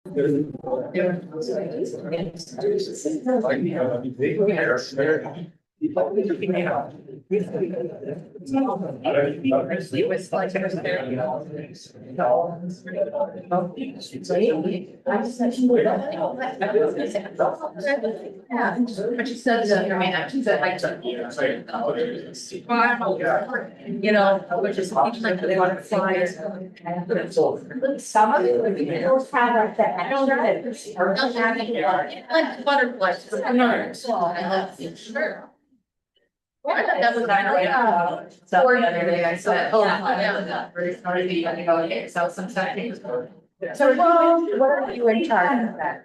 Yeah, but she said that, I mean, she said like, you know, which is like they want to fly. Some of it would be those have like that. I don't know that. Like butterflies. I know. Sure. I thought that was so the other day I said, oh, yeah, we're starting to go okay, so some settings. So what are you in charge of that?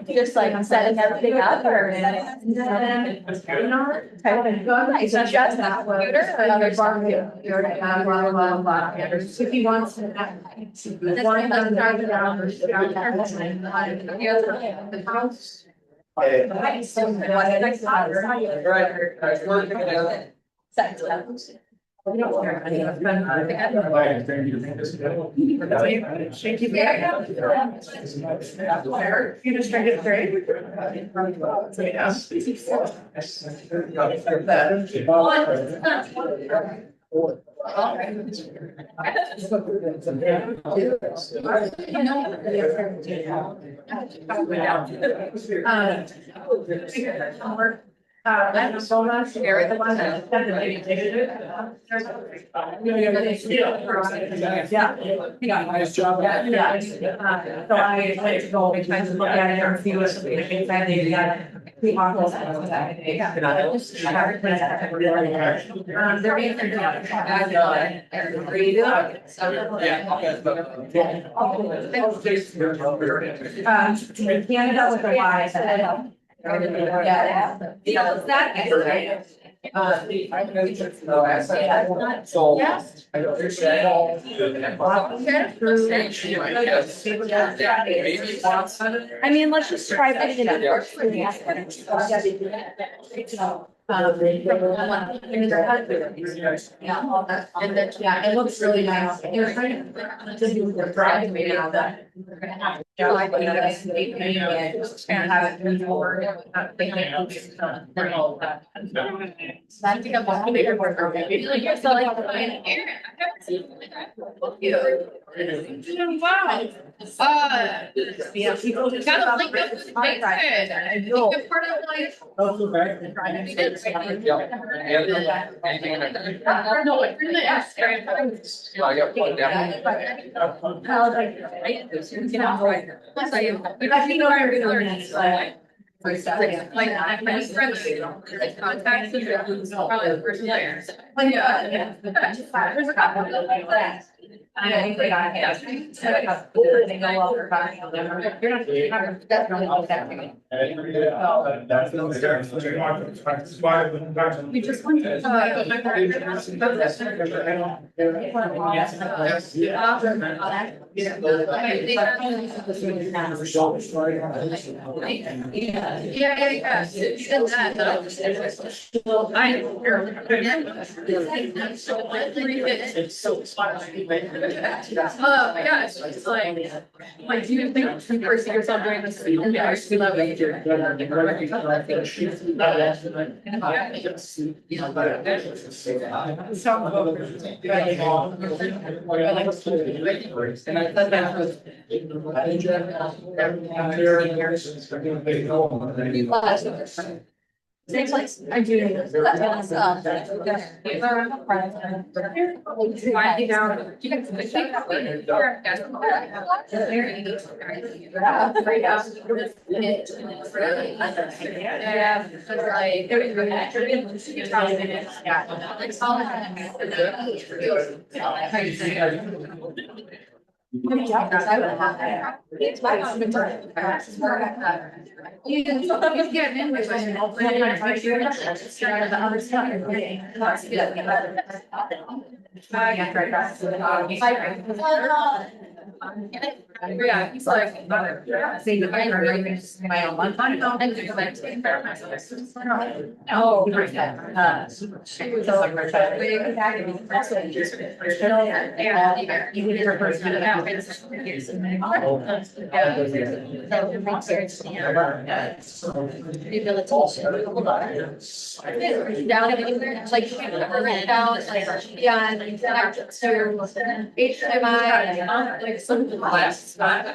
Just like setting everything up or? It's not just that computer or other barbecue. If he wants to. One doesn't drive it down. The house. You just drink it straight? I'm so much scary. The one that yeah, nice job. Yeah. So I like to go and kind of look at it and see what's inside the Canada with a Y. Yeah. It's that. I mean, let's just try putting it up for the and then, yeah, it looks really nice. They're trying to do the driving maybe on that. We're gonna have to and have it move forward. I think I'm a bigger worker. Like you're still like, Aaron, I've never seen you. Wow. Yeah, people just gotta link up with good. Good part of life. No, it's really I got plugged down. Like my friends, like contacts, probably the person there. There's a couple of that. I think they got it. They go well for buying them. You're not definitely that. We just went to yeah. It's so oh my gosh, it's like do you think you first see yourself doing this in the RC level? Same place. I do. That's Yeah, he's like, say the my own one time. And go back to the oh, she was over. Yeah, you would her first minute out. Rehabilitation. Down, like, down, yeah, and to HMI, like some classes. And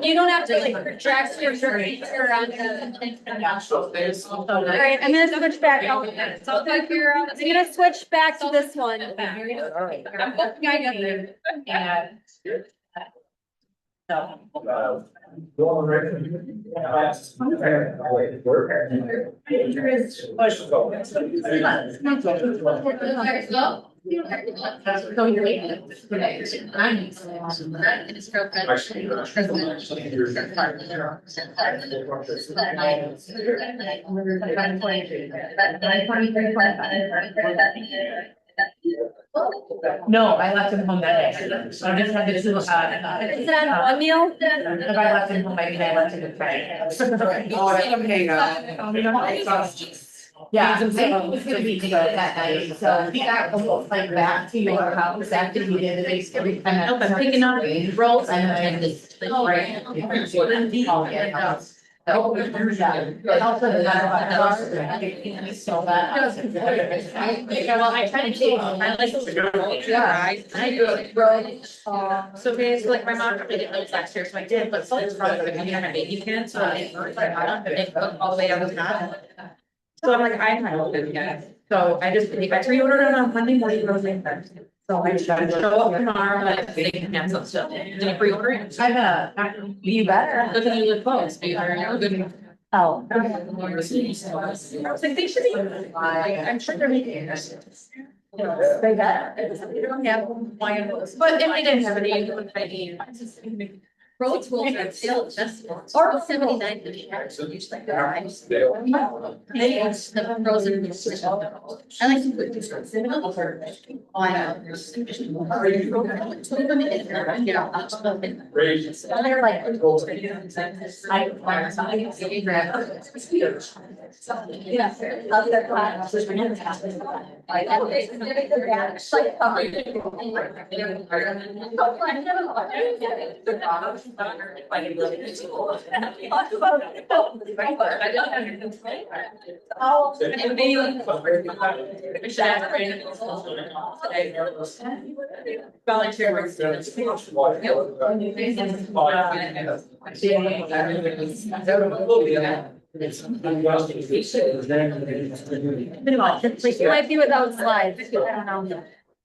you don't have to like project your around. All right, I'm gonna switch back. It's all like you're on. I'm gonna switch back to this one. So you're no, I left him home that day. So I just had to do is that one meal? If I left him home, maybe I left him in Friday. Yeah, so it's gonna be that night, so he got almost like back to your house after he did it, every time. I'm picking up rolls and this. Right. Oh, and also the matter so bad. Well, I try to take, I like to yeah, I do it, bro. So basically, like my mom probably didn't know last year, so I did, but so it's probably like I my baby can, so I didn't cook all the way down the top. So I'm like, I had open, yeah. So I just, I pre-ordered it on Monday morning, Thursday. So I should show up tomorrow, but they can cancel stuff. Did you pre-order it? You better. Look at you look close, you're good. Oh. I was like, they should be, I'm sure they're making it. They got it. They don't have wine, but if they didn't have any, it would be. Roads will still just or 79. Usually the frozen. I like to put this volunteer work students. Might be without slides. I don't know.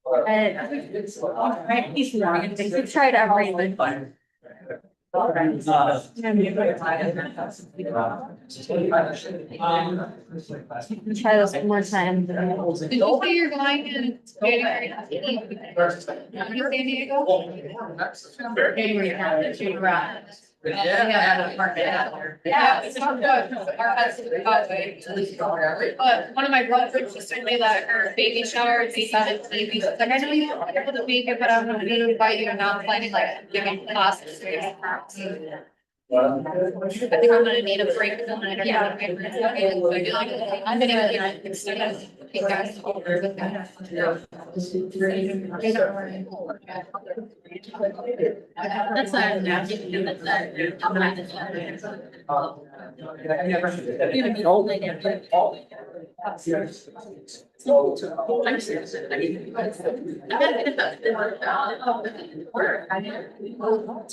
Right, tried everything. Try this one more time. Did you say you're going in January? Yeah, it's not good. But one of my brothers just told me that her baby shower is 17. Like, I know you don't want to make it, but I'm going to invite you, and now I'm planning like giving classes. I think I'm gonna need a break. Yeah. I'm gonna take guys over with that. That's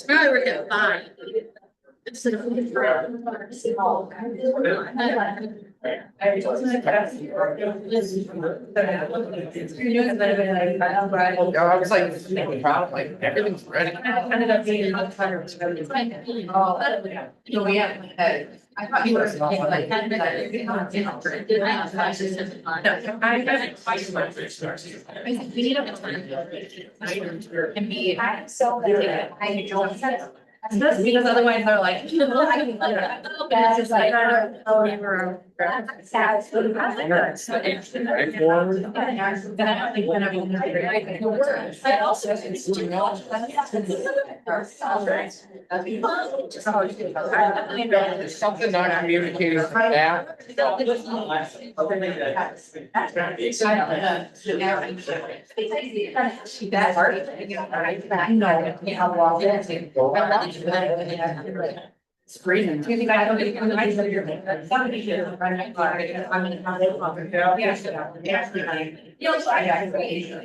probably work at 5. It's like I was also like, that's- Yeah, I was like, thinking about like everything's ready. Ended up being in the fire. Oh, yeah. I thought you were like. I think we need a time. And be. So. I don't. Because otherwise they're like. It's just like, I don't know, we were. I also. There's something not communicating with that. It's freezing. Do you think I don't get somebody here?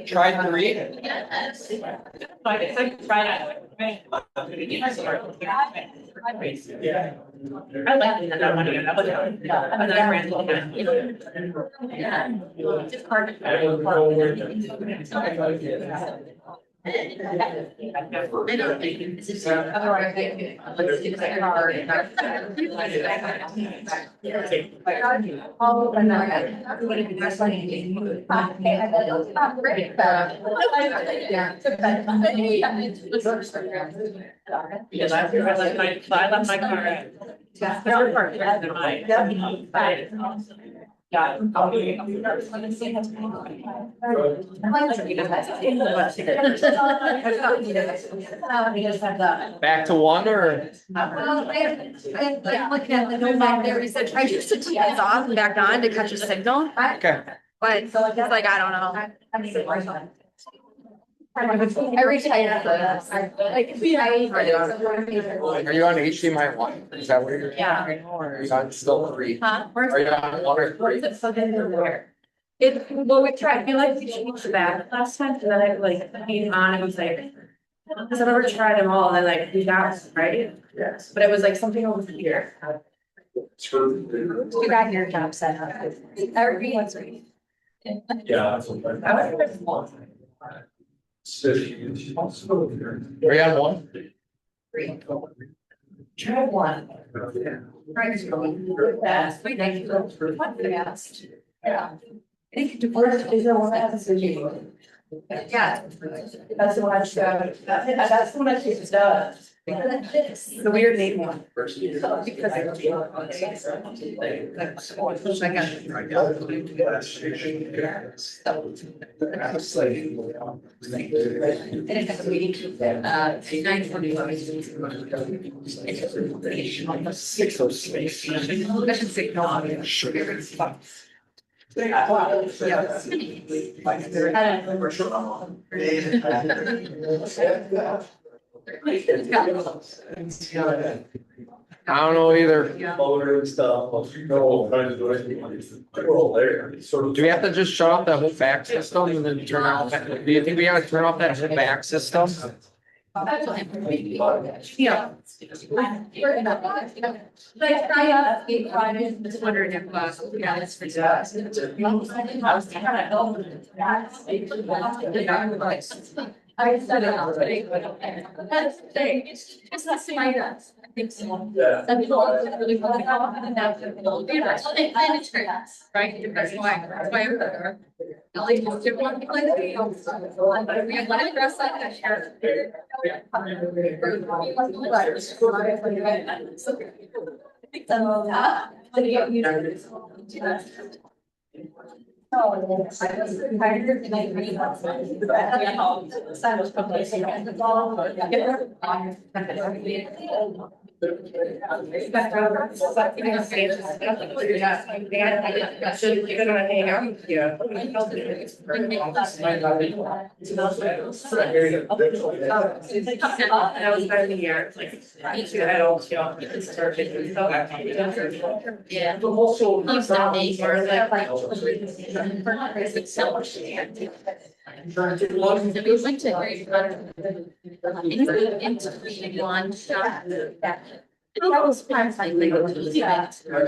Tried to read it. Yes. But it's like Friday. I like that. It's just hard I don't think it's otherwise they let's do that hard and all and that's because I left my car. Yeah. Back to one or? Well, I'm looking at the note back there, he said, try to switch you guys off and back on to catch a signal, Okay. but he's like, I don't know. Every time, like, Are you on HDMI one? Is that where you're? Yeah. Or are you on still three? Huh? Are you on one or Where's three? it so then there? It, well, we tried, I feel like we changed the back last time, and then I like came on and was like. Cause I've never tried them all, and then like we got it right, Yes. but it was like something over here. you got your job set up. Everyone's ready. Yeah. I was like, Are you on one? try one. Try to fast, but then you go through what fast. Yeah. I think divorce is the one that has a situation. Yeah. That's the one that's the one she does. The weird name one. Because I don't know either. Motor and stuff, no, trying to do anything. We're all there. Sort of. Do we have to just shut off that whole back system and then turn off? Do you think we gotta turn off that whole back system? yeah. Like, I was wondering if, yeah, it's for us. I was kind of helping. I said it. That's the thing, it's the same. I think so. Yeah. That's really fun. And that's the little difference. They kind of trick us, right? That's why I'm there. I like to do one like we want to dress like that shirt. Yeah. He's not being more like. So we went to Great Barn. Into one shop. That was kind of like legal to do that. Yeah.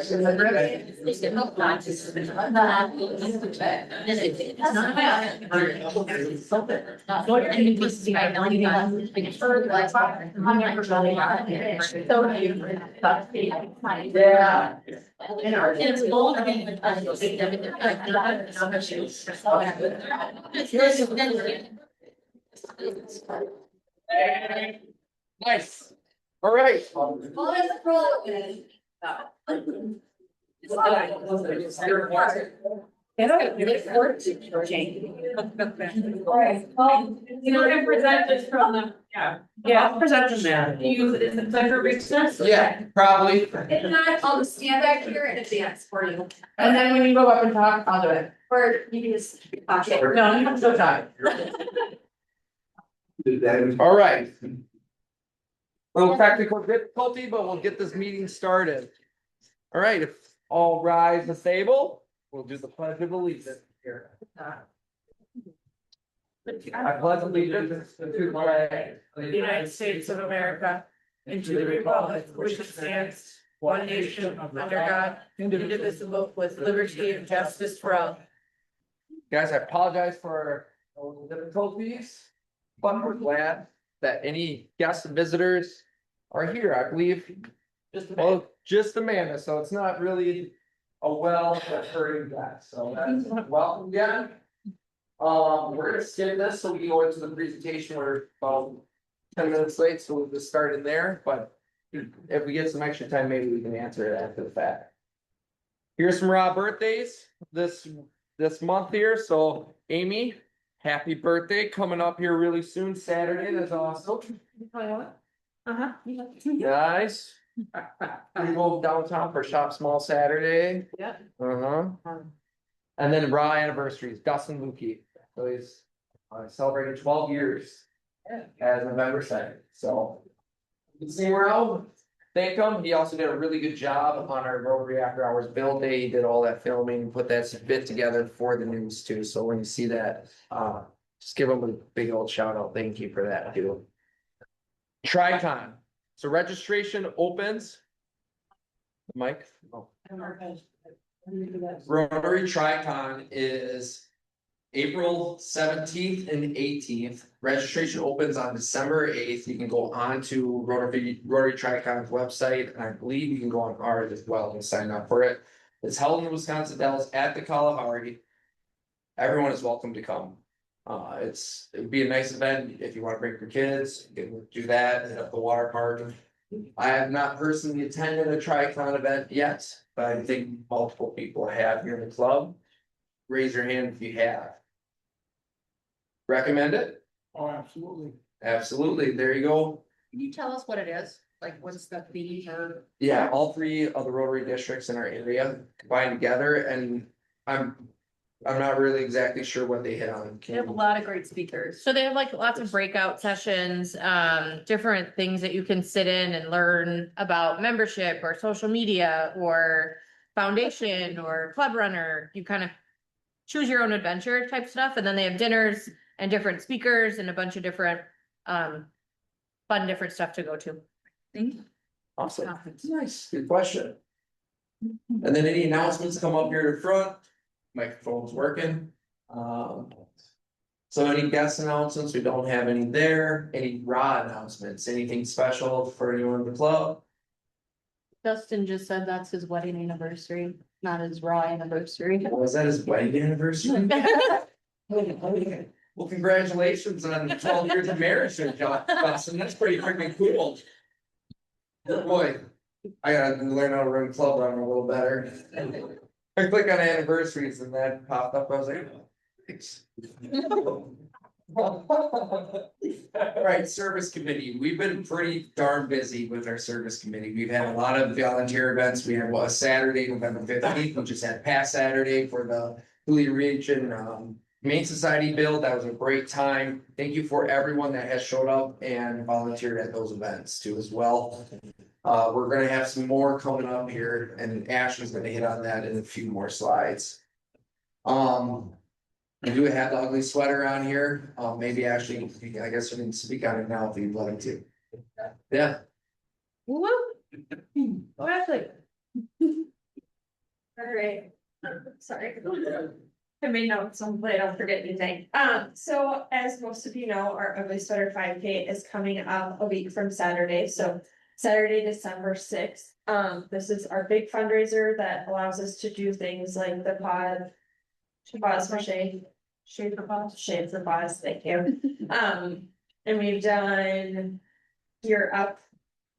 It's bold. Nice. All right. Alright, well, you know, I present this from the, Yeah, present them there. you, is it time for recess? Yeah, probably. If not, I'll just stand back here and advance for you, And then when you go up and talk, I'll do it. or you can just. Okay. No, you can go talk. All right. Little technical difficulty, but we'll get this meeting started. All right, if all rise and stable, we'll do the pledge of allegiance here. I pledge allegiance to the flag The United States of America, and to the republic which stands one nation under God, indivisible, with liberty and justice for all. Guys, I apologize for those difficulties, but we're glad that any guests and visitors are here, I believe. Just Amanda, so it's not really a well-heard guest, so that's welcome again. We're gonna skip this, so we can go into the presentation. We're about 10 minutes late, so we'll just start in there, but if we get some extra time, maybe we can answer it after the fact. Here's some raw birthdays this month here, so Amy, happy birthday, coming up here really soon, Saturday, that's awesome. Uh-huh. Nice. We go downtown for Shop Small Saturday. Yeah. Uh-huh. And then raw anniversaries, Dustin Lukey, so he's celebrating 12 years as November 2nd, so. See him around, thank him, he also did a really good job on our Rotary After Hours Build Day, he did all that filming, put that bit together for the news too, so when you see that, just give him a big old shout out, thank you for that too. Tricon, so registration opens. Mike? Oh. Rotary Tricon is April 17th and 18th. Registration opens on December 8th. You can go on to Rotary Tricon's website, and I believe you can go on ours as well and sign up for it. It's held in the Wisconsin Dells at the Kalahari. Everyone is welcome to come. It'd be a nice event if you want to bring your kids, you can do that, hit up the water park. I have not personally attended a Tricon event yet, but I think multiple people have here in the club. Raise your hand if you have. Recommend it? Oh, absolutely. Absolutely, there you go. Can you tell us what it is? Like, what's the fee or? Yeah, all three of the Rotary districts in our area combined together, and I'm not really exactly sure what they hit on. They have a lot of great speakers. So they have like lots of breakout sessions, different things that you can sit in and learn about membership or social media or foundation or club runner. You kind of choose your own adventure type stuff. And then they have dinners and different speakers and a bunch of different, fun, different stuff to go to. Thank you. Awesome, nice, good question. And then any announcements come up here to front, microphone's working. So any guest announcements, we don't have any there, any raw announcements, anything special for anyone in the club? Justin just said that's his wedding anniversary, not his raw anniversary. Was that his wedding anniversary? Well, congratulations on 12 years of marriage there, Justin, that's pretty freaking cool. Good boy, I gotta learn how to run club run a little better. I click on anniversaries and that popped up, I was like, oh, thanks. Alright, service committee, we've been pretty darn busy with our service committee, we've had a lot of volunteer events, we had a Saturday, November 15th, we just had past Saturday for the Lee Region Main Society build, that was a great time. Thank you for everyone that has showed up and volunteered at those events too as well. We're gonna have some more coming up here and Ashley's gonna hit on that in a few more slides. We do have the ugly sweater on here, maybe Ashley, I guess we can speak on it now if you'd like to. Yeah. Woo, Oh, actually, Alright, sorry. I made notes, so hopefully I don't forget anything. So as most of you know, our Ugly Sweater 5K is coming up a week from Saturday, so Saturday, December 6th. This is our big fundraiser that allows us to do things like the pause for shade. Shade for pause, shade for pause, thank you. And we've done Gear Up.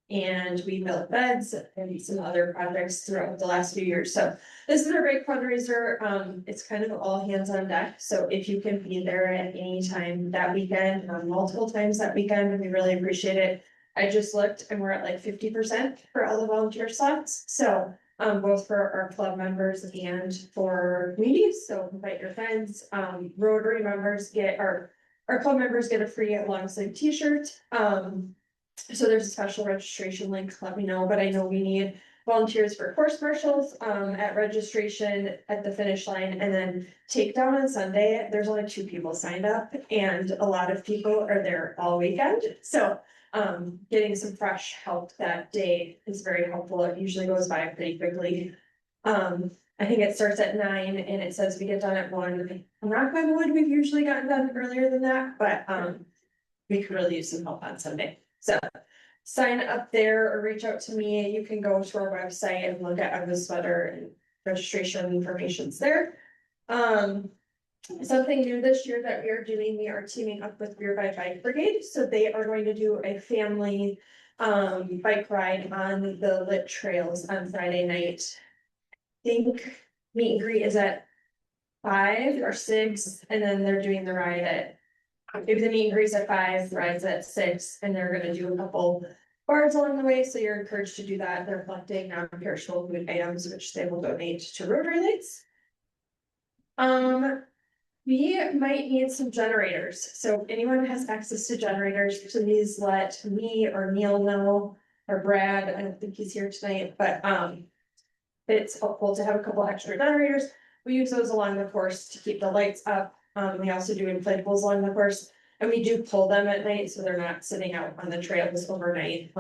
And we built beds and some other projects throughout the last few years, so this is our big fundraiser, it's kind of all hands on deck, so if you can be there at any time that weekend, or multiple times that weekend, we really appreciate it. I just looked and we're at like 50% for all the volunteer slots, so both for our club members and for communities, so invite your friends, Rotary members get, our club members get a free long sleeve t-shirt, so there's a special registration link, let me know, but I know we need volunteers for course marshals, at registration at the finish line, and then takedown on Sunday, there's only 2 people signed up, and a lot of people are there all weekend, so. Getting some fresh help that day is very helpful, it usually goes by pretty quickly. I think it starts at 9 and it says we get done at 1, I'm not by wood, we've usually gotten done earlier than that, but, we could really use some help on Sunday. So sign up there or reach out to me. You can go to our website and look at Ugly Sweater and registration information's there. Something new this year that we are doing, we are teaming up with Beer by Bike Brigade. So they are going to do a family bike ride on the lit trails on Friday night. I think meet and greet is at 5 or 6, and then they're doing the ride at. Maybe the meet and greet's at 5, rides at 6, and they're gonna do a couple bars along the way, so you're encouraged to do that. They're collecting non-perishable food items, which they will donate to Rotary Lights. We might need some generators, so if anyone has access to generators, please let me or Neil know, or Brad, I don't think he's here tonight, but it's helpful to have a couple extra generators. We use those along the course to keep the lights up. We also do inflatables along the course, and we do pull them at night, so they're not sitting out on the trails overnight.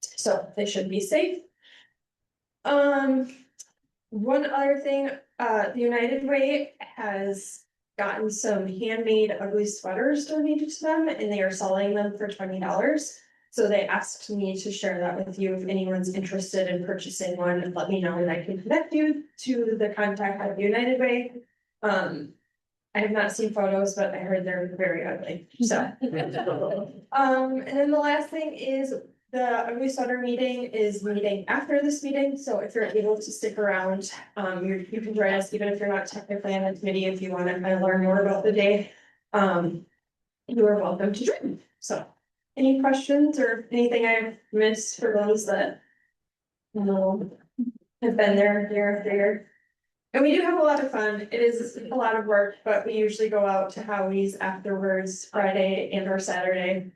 So they should be safe. One other thing, the United Way has gotten some handmade ugly sweaters donated to them, and they are selling them for $20. So they asked me to share that with you. If anyone's interested in purchasing one, let me know and I can connect you to the contact at United Way. I have not seen photos, but I heard they're very ugly, so. And then the last thing is the Ugly Sweater meeting is meeting after this meeting, so if you're able to stick around, you can join us, even if you're not technically on the committee, if you want to kind of learn more about the day. You are welcome to join, so. Any questions or anything I've missed for those that, you know, have been there year after year? And we do have a lot of fun. It is a lot of work, but we usually go out to Howie's afterwards, Friday and or Saturday.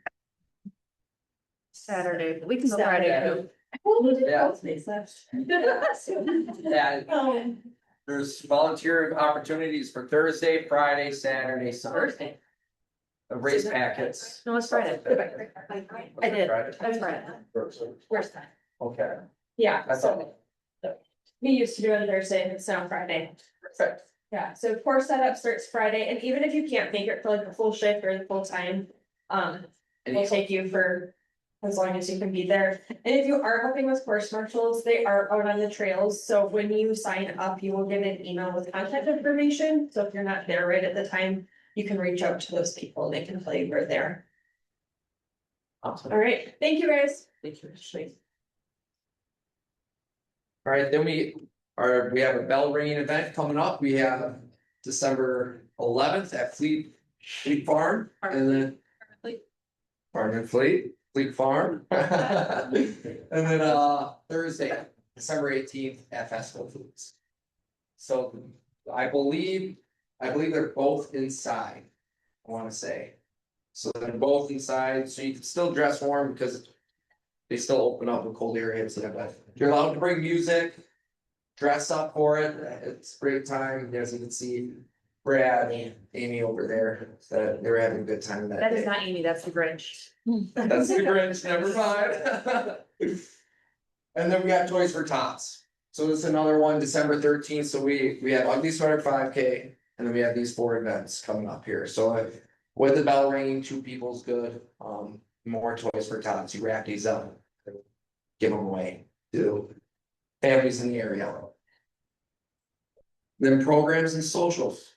Saturday, we can go Friday too. Yeah. Yeah, Um, there's volunteer opportunities for Thursday, Friday, Saturday, Sunday. The race packets. No, it's Friday. I did, that's Friday. Where's that? Okay, Yeah, that's so all. we used to do it Thursday and it's now Friday. Perfect. Yeah, so course setup starts Friday, and even if you can't make it for like a full shift or the full time, we'll take you for as long as you can be there. And if you are helping with course marshals, they are out on the trails, so when you sign up, you will get an email with contact information. So if you're not there right at the time, you can reach out to those people, they can tell you we're there. Awesome. All right, thank you guys. Thank you. All right, then we have a bell ringing event coming up. We have December 11th at Fleet Farm, and then Farm and Fleet Farm. And then Thursday, December 18th at Festival Foods. So I believe they're both inside, I want to say. So they're both inside, so you can still dress warm because they still open up with cold air hits and but you're allowed to bring music, dress up for it. It's a great time. As you can see, Brad and Amy over there, that they were having a good time that That day. is not Amy, that's the Grinch. That's the Grinch, never mind. And then we got Toys for Tots. So this is another one, December 13th. So we have Ugly Sweater 5K, and then we have these 4 events coming up here. So with the bell ringing, 2 people's good. More Toys for Tots. You wrap these up, give them away to families in the area. Then programs and socials.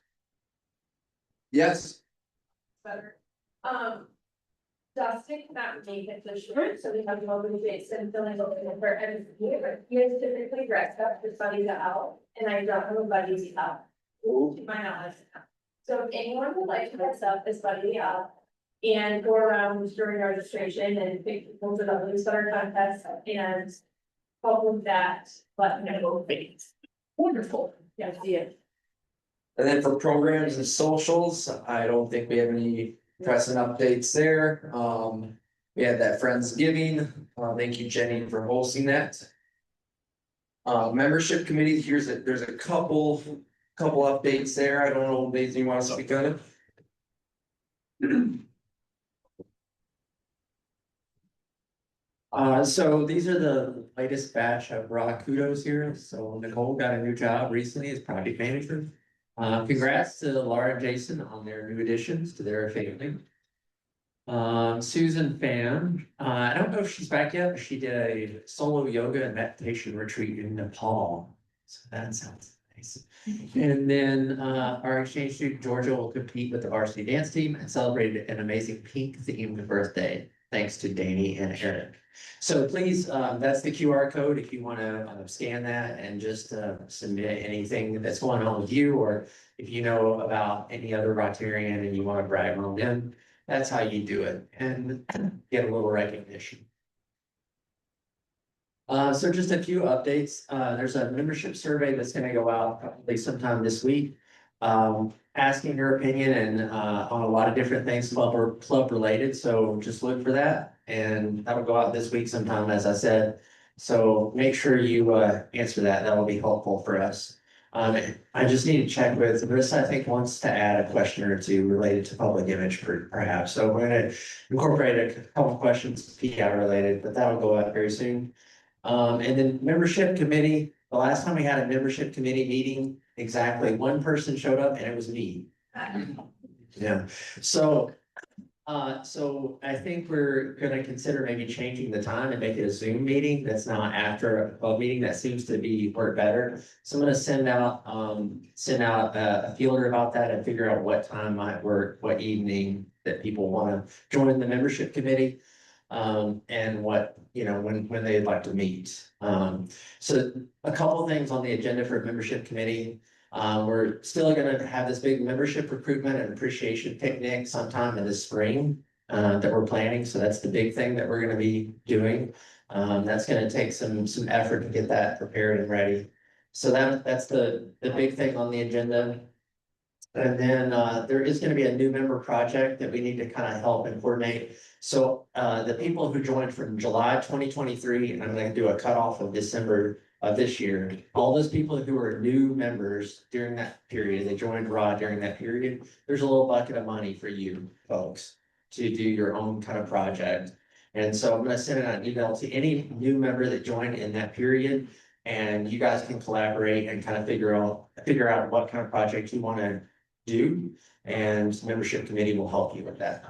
Yes. Better. Dustin cannot make it this year, so we have mobilization filling open for every year. He is typically dressed up, his buddies are out, and I don't have a buddies out. To my knowledge. So if anyone would like to dress up his buddy up and go around during registration and pick people to the Ugly Sweater contest and help with that, let me know. Wonderful. Yeah, see it. And then for programs and socials, I don't think we have any pressing updates there. We had that Friendsgiving. Thank you, Jenny, for hosting that. Membership committee, there's a couple updates there. I don't know, Nathan, you want to speak on it? So these are the latest batch of raw kudos here. So Nicole got a new job recently as project manager. Congrats to Laura and Jason on their new additions to their family. Susan Pham, I don't know if she's back yet, but she did a solo yoga and meditation retreat in Nepal. So that sounds nice. And then our exchange student Georgia will compete with the varsity dance team and celebrated an amazing pink themed birthday, thanks to Danny and Eric. So please, that's the QR code if you want to scan that and just submit anything that's going on with you, or if you know about any other Rotarian and you want to brag on them, that's how you do it and get a little recognition. So just a few updates. There's a membership survey that's going to go out probably sometime this week. Asking your opinion and on a lot of different things club related. So just look for that, and that'll go out this week sometime, as I said. So make sure you answer that. That will be helpful for us. I just need to check with Marissa. I think wants to add a question or two related to public image, perhaps. So we're going to incorporate a couple of questions PI related, but that'll go out very soon. And then membership committee. The last time we had a membership committee meeting, exactly one person showed up, and it was me. Yeah. So I think we're gonna consider maybe changing the time and make it a Zoom meeting that's not after a club meeting. That seems to work better. So I'm gonna send out a feeler about that and figure out what time might work, what evening that people want to join the membership committee. And what, when they'd like to meet. So a couple things on the agenda for membership committee. We're still gonna have this big membership recruitment and appreciation picnic sometime in the spring that we're planning. So that's the big thing that we're gonna be doing. That's gonna take some effort to get that prepared and ready. So that's the big thing on the agenda. And then there is gonna be a new member project that we need to kind of help and coordinate. So the people who joined from July 2023, and I'm gonna do a cutoff of December of this year, all those people who are new members during that period, they joined RAH during that period, there's a little bucket of money for you folks to do your own kind of project. And so I'm gonna send out an email to any new member that joined in that period, and you guys can collaborate and kind of figure out what kind of project you want to do, and membership committee will help you with that.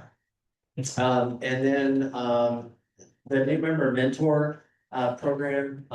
And then the new member mentor program.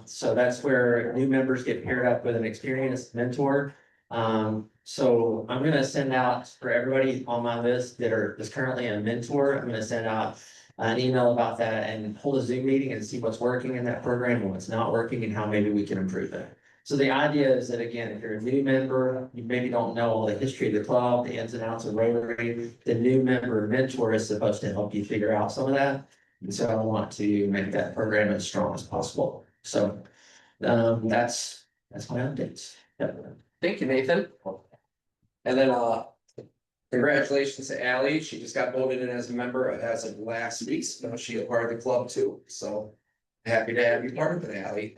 So that's where new members get paired up with an experienced mentor. So I'm gonna send out for everybody on my list that's currently a mentor, I'm gonna send out an email about that and hold a Zoom meeting and see what's working in that program and what's not working and how maybe we can improve it. So the idea is that, again, if you're a new member, you maybe don't know all the history of the club, the ins and outs of Rotary, the new member mentor is supposed to help you figure out some of that. And so I want to make that program as strong as possible. So that's my updates. Yep. Thank you, Nathan. And then congratulations to Allie. She just got voted in as a member as of last week. So she's a part of the club too. So happy to have you part of it, Allie.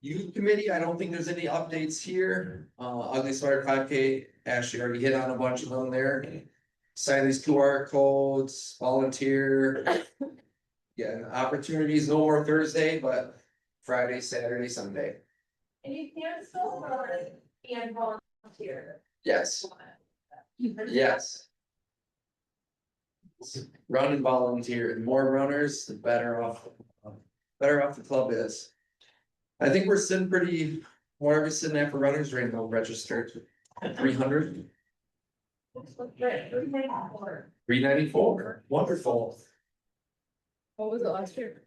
Youth committee, I don't think there's any updates here. Ugly Sweater 5K, Ashley already hit on a bunch of them there. sign these QR codes, volunteer. Yeah, opportunities no more Thursday, but Friday, Saturday, Sunday. And you can still run and volunteer. Yes, yes. Run and volunteer. The more runners, the better off the club is. I think we're sitting pretty, where are we sitting at for runners right now registered? At 300? 394, wonderful. What was it last year?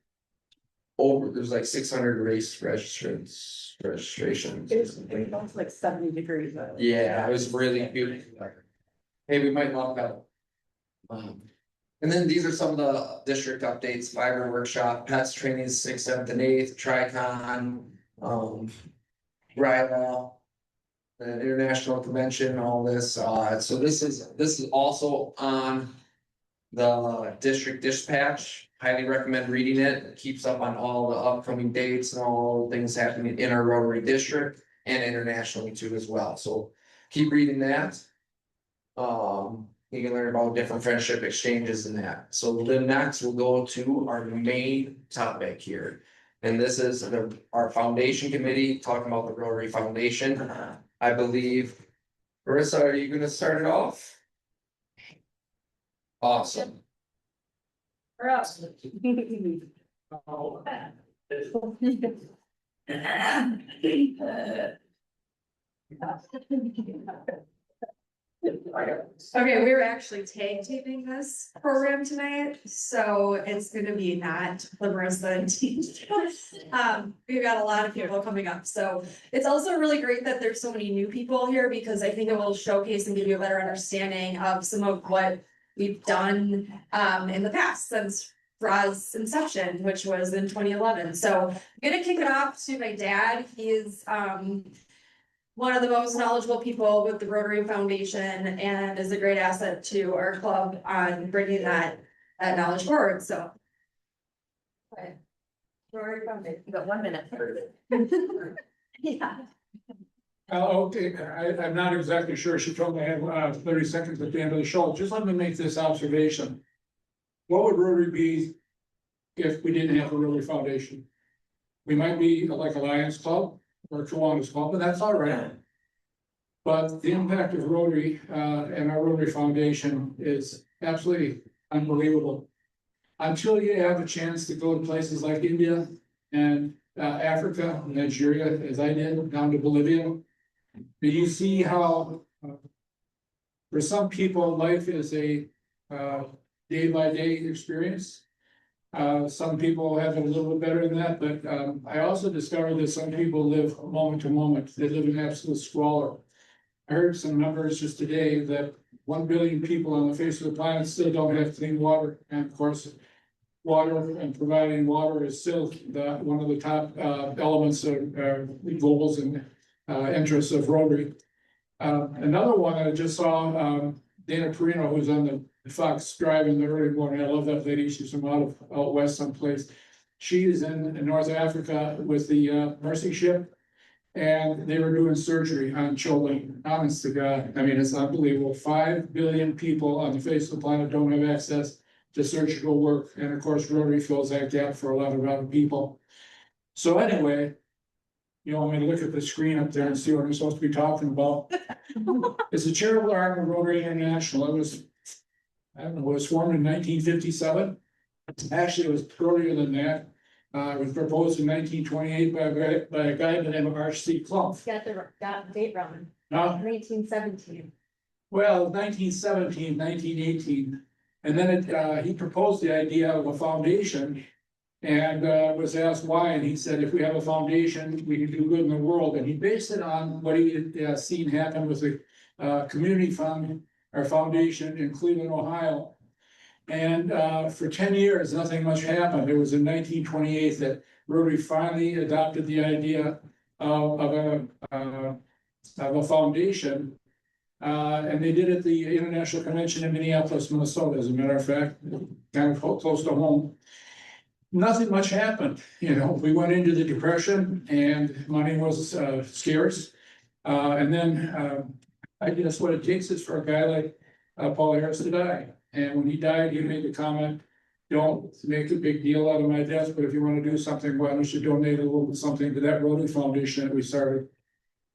There's like 600 registrations. It was like 70 degrees. Yeah, it was really good. Hey, we might lock out. And then these are some of the district updates, fiber workshop, pets training, 6th, 7th, and 8th, Tricon, RAH, the international convention, all this, so this is also on the district dispatch. Highly recommend reading it. It keeps up on all the upcoming dates and all the things happening in our Rotary district and internationally too as well, so keep reading that. You can learn about different friendship exchanges and that. So then next we'll go to our main topic here. And this is our foundation committee talking about the Rotary Foundation. I believe, Marissa, are you gonna start it off? Awesome. Or else. Okay, we're actually tag teaming this program tonight, so it's gonna be not Larissa and team. We've got a lot of people coming up, so it's also really great that there's so many new people here because I think it will showcase and give you a better understanding of some of what we've done in the past since RAH's inception, which was in 2011. So I'm gonna kick it off to my dad. He is one of the most knowledgeable people with the Rotary Foundation and is a great asset to our club on bringing that knowledge forward, so. Rotary Foundation. You got 1 minute. Yeah. Okay, I'm not exactly sure. She told me I have 30 seconds at the end of the show. Just let me make this observation. What would Rotary be if we didn't have a Rotary Foundation? We might be like a Lions Club or a Kiwanis Club, but that's all right. But the impact of Rotary and our Rotary Foundation is absolutely unbelievable. Until you have a chance to go to places like India and Africa, Nigeria, as I did, down to Bolivia, you see how for some people, life is a day-by-day experience. Some people have it a little bit better than that, but I also discovered that some people live moment to moment. They live in absolute squalor. I heard some numbers just today that 1 billion people on the face of the planet still don't have clean water. And of course, water and providing water is still one of the top elements of goals and interests of Rotary. Another one I just saw, Dana Perino, who's on the Fox Drive in the early morning. I love that lady. She's from out west someplace. She is in North Africa with the Mercy ship, and they were doing surgery on children. Honest to God, I mean, it's unbelievable. 5 billion people on the face of the planet don't have access to surgical work, and of course, Rotary fills that gap for a lot of other people. So anyway, you want me to look at the screen up there and see what I'm supposed to be talking about? It's a charitable arm of Rotary International. It was formed in 1957. Actually, it was earlier than that. It was proposed in 1928 by a guy by the name of R.C. Clump. Got the date wrong. Now, 1917. well, 1917, 1918. And then he proposed the idea of a foundation and was asked why. And he said, if we have a foundation, we can do good in the world. And he based it on what he had seen happen with the community fund, our foundation in Cleveland, Ohio. And for 10 years, nothing much happened. It was in 1928 that Rotary finally adopted the idea of a foundation. And they did it at the International Convention in Minneapolis, Minnesota, as a matter of fact, kind of close to home. Nothing much happened. You know, we went into the Depression and money was scarce. And then I guess what it takes is for a guy like Paul Harris to die. And when he died, he made the comment, don't make a big deal out of my death, but if you want to do something, why don't you donate a little bit something to that Rotary Foundation that we started?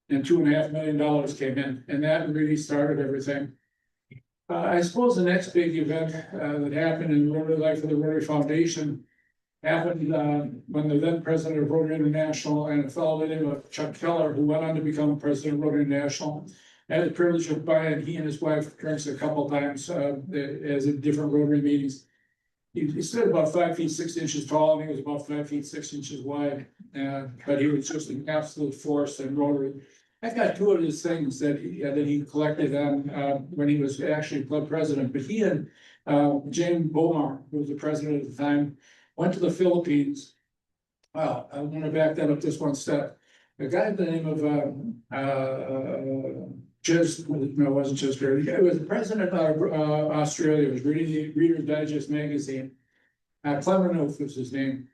And $2.5 million came in, and that really started everything. I suppose the next big event that happened in Rotary life of the Rotary Foundation happened when the then president of Rotary International and a fellow by the name of Chuck Keller, who went on to become president of Rotary International, had the privilege of buying he and his wife drinks a couple times as in different Rotary meetings. He stood about 5 feet 6 inches tall, and he was about 5 feet 6 inches wide, but he was just an absolute force in Rotary. I've got two of his things that he collected on when he was actually club president. But he and James Bomar, who was the president at the time, went to the Philippines. Wow, I want to back that up just one step. A guy by the name of no, it wasn't just her. It was the president of Australia. Was reading the Reader's Digest magazine. Clemenoof was his name.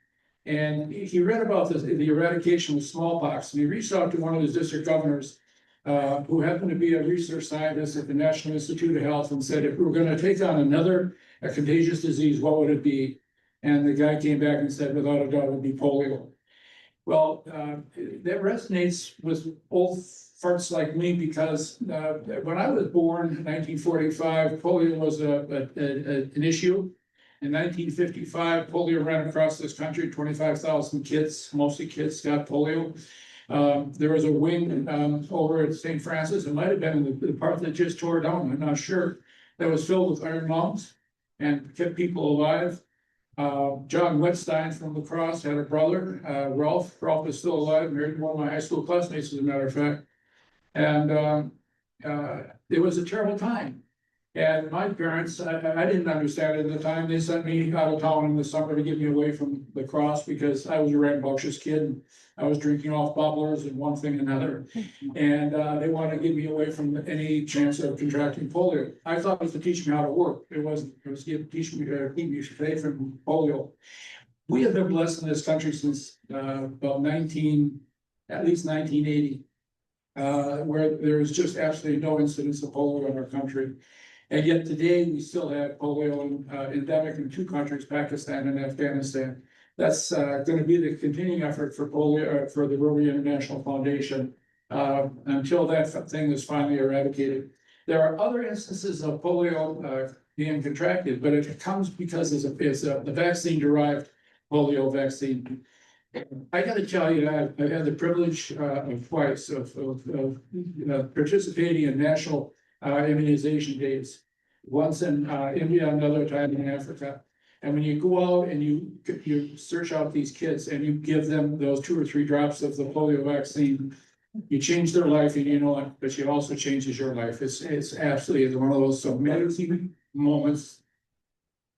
And he read about the eradication of smallpox, and he reached out to one of his district governors, who happened to be a research scientist at the National Institute of Health, and said, if we were going to take on another contagious disease, what would it be? And the guy came back and said, without a doubt, it would be polio. Well, that resonates with old farts like me, because when I was born in 1945, polio was an issue. In 1955, polio ran across this country. 25,000 kids, mostly kids, got polio. There was a wing over at St. Francis. It might have been in the part that just tore down, I'm not sure, that was filled with iron lungs and kept people alive. John Wetstein from La Crosse had a brother, Ralph. Ralph is still alive, married to one of my high school classmates, as a matter of fact. And it was a terrible time. And my parents, I didn't understand it at the time. They sent me out of town in the summer to get me away from La Crosse, because I was a rambunctious kid. And I was drinking off bubblers and one thing and another. And they wanted to get me away from any chance of contracting polio. I thought it was to teach me how to work. It wasn't. It was to teach me to keep me safe from polio. We have been blessed in this country since about at least 1980, where there is just absolutely no incidence of polio in our country. And yet today, we still have polio endemic in 2 countries, Pakistan and Afghanistan. That's going to be the continuing effort for polio, for the Rotary International Foundation, until that thing is finally eradicated. There are other instances of polio being contracted, but it comes because it's the vaccine-derived polio vaccine. I got to tell you, I've had the privilege of twice of participating in national immunization days, once in India, another time in Africa. And when you go out and you search out these kids and you give them those 2 or 3 drops of the polio vaccine, you change their life, and you know it, but it also changes your life. It's absolutely one of those amazing moments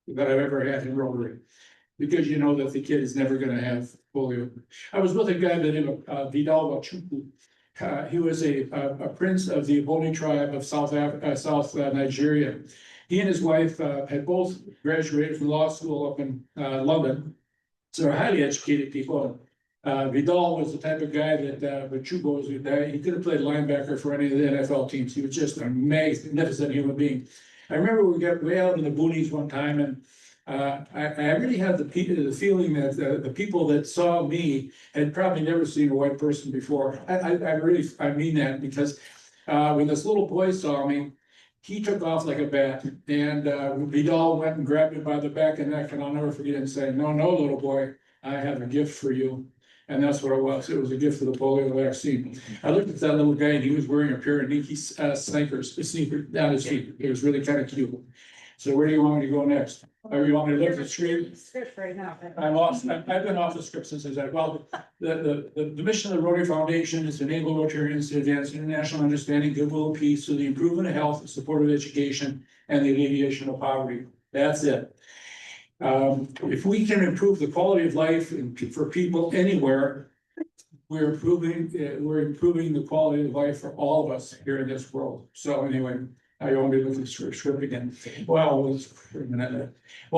that I've ever had in Rotary, because you know that the kid is never going to have polio. I was with a guy by the name of Vidal Wachuku. He was a prince of the Boni tribe of South Nigeria. He and his wife had both graduated from law school up in London. So they're highly educated people. Vidal was the type of guy that Wachuku was. He could have played linebacker for any of the NFL teams. He was just an magnificent human being. I remember we got way out in the boonies one time, and I really had the feeling that the people that saw me had probably never seen a white person before. I mean that, because when this little boy saw me, he took off like a bat, and Vidal went and grabbed him by the back and neck, and I'll never forget him saying, "No, no, little boy, I have a gift for you." And that's what it was. It was a gift of the polio vaccine. I looked at that little guy, and he was wearing a pair of Nike sneakers down his feet. It was really kind of cute. So where do you want me to go next? Or you want me to look at the screen? Script right now. I've been off the script since I said, well, the mission of the Rotary Foundation is to enable Rotarians to advance international understanding, goodwill, and peace through the improvement of health, the support of education, and the alleviation of poverty. That's it. If we can improve the quality of life for people anywhere, we're improving the quality of life for all of us here in this world. So anyway, I only look at the script again. Well,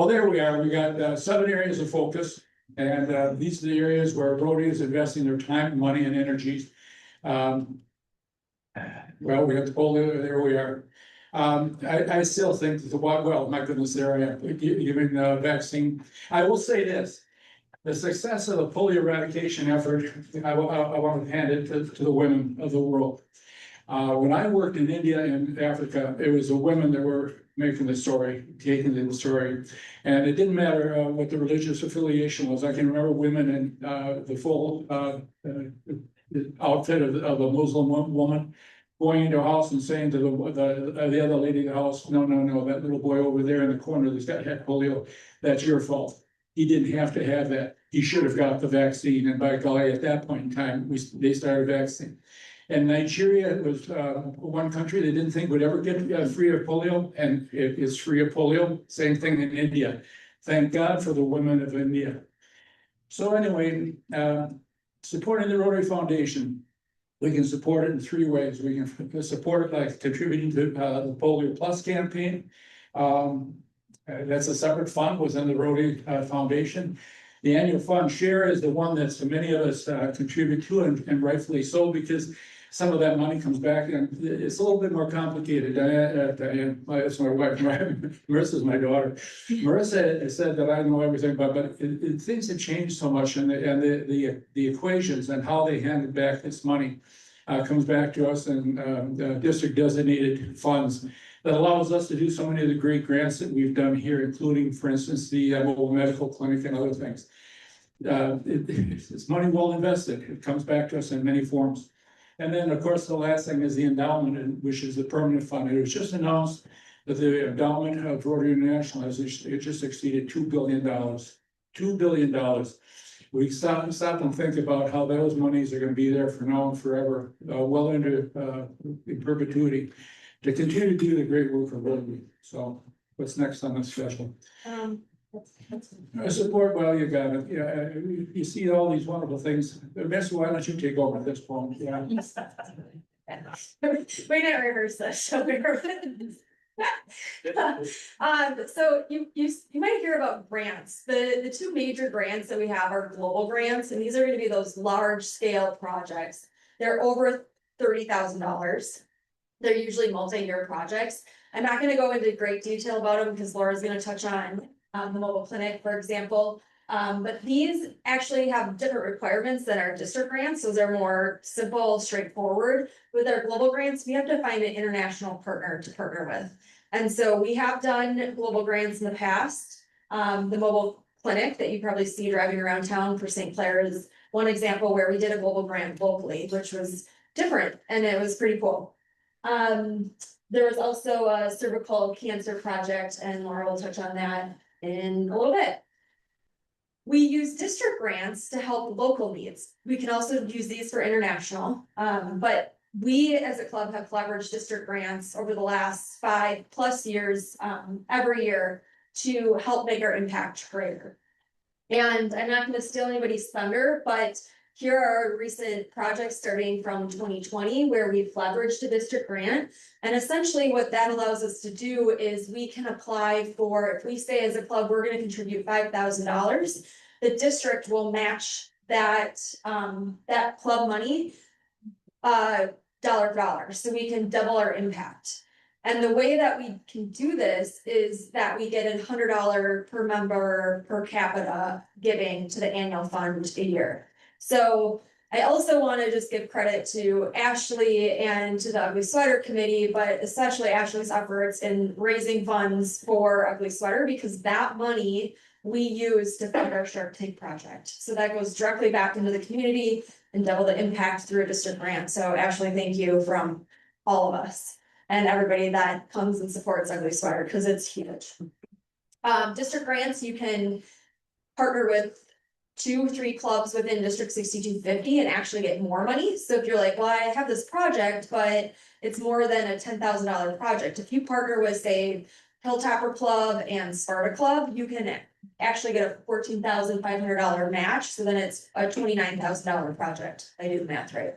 there we are. We got 7 areas of focus, and these are the areas where Rotary is investing their time, money, and energy. Well, we got the polio. There we are. I still think that well, my goodness, there I am, giving the vaccine. I will say this. The success of the polio eradication effort, I want to hand it to the women of the world. When I worked in India and Africa, it was the women that were making the story, taking the story. And it didn't matter what the religious affiliation was. I can remember women in the full outfit of a Muslim woman going into a house and saying to the other lady in the house, no, that little boy over there in the corner that's got had polio, that's your fault. He didn't have to have that. He should have got the vaccine. And by golly, at that point in time, they started vaccine. And Nigeria was one country they didn't think would ever get free of polio, and it is free of polio. Same thing in India. Thank God for the women of India. So anyway, supporting the Rotary Foundation. We can support it in 3 ways. We can support it by contributing to the Polio Plus campaign. That's a separate fund within the Rotary Foundation. The annual fund share is the one that so many of us contribute to, and rightfully so, because some of that money comes back, and it's a little bit more complicated. Diane, that's my wife. Marissa's my daughter. Marissa said that I know everything, but things have changed so much, and the equations and how they handed back this money comes back to us in district designated funds that allows us to do so many of the great grants that we've done here, including, for instance, the mobile medical clinic and other things. It's money well invested. It comes back to us in many forms. And then, of course, the last thing is the endowment, which is the permanent fund. It was just announced that the endowment of Rotary International has just exceeded $2 billion. $2 billion. We stop and think about how those monies are going to be there for now and forever, well into in perpetuity, to continue to do the great work of Rotary. So what's next on this special? Support, well, you got it. Yeah, you see all these wonderful things. Vanessa, why don't you take over at this point? Yeah. We didn't rehearse this, so we're. So you might hear about grants. The 2 major grants that we have are global grants, and these are going to be those large scale projects. They're over $30,000. They're usually multi-year projects. I'm not going to go into great detail about them because Laura's going to touch on the mobile clinic, for example. But these actually have different requirements than our district grants, so they're more simple, straightforward. With our global grants, we have to find an international partner to partner with. And so we have done global grants in the past. The mobile clinic that you probably see driving around town for St. Clair is one example where we did a global grant locally, which was different and it was pretty cool. There was also a cervical cancer project, and Laura will touch on that in a little bit. We use district grants to help local needs. We can also use these for international, but we as a club have leveraged district grants over the last 5+ years, every year, to help make our impact greater. And I'm not going to steal anybody's thunder, but here are recent projects starting from 2020 where we've leveraged a district grant. And essentially what that allows us to do is we can apply for, if we say as a club, we're going to contribute $5,000, the district will match that, that club money, dollar for dollar. So we can double our impact. And the way that we can do this is that we get $100 per member per capita giving to the annual fund a year. So I also want to just give credit to Ashley and to the Ugly Sweater Committee, but especially Ashley's efforts in raising funds for Ugly Sweater, because that money we use to fund our Shark Tank project. So that goes directly back into the community and double the impact through a district grant. So Ashley, thank you from all of us and everybody that comes and supports Ugly Sweater, because it's huge. District grants, you can partner with 2-3 clubs within District 6250 and actually get more money. So if you're like, well, I have this project, but it's more than a $10,000 project. If you partner with, say, Hilltopper Club and Sparta Club, you can actually get a $14,500 match. So then it's a $29,000 project. I do the math right.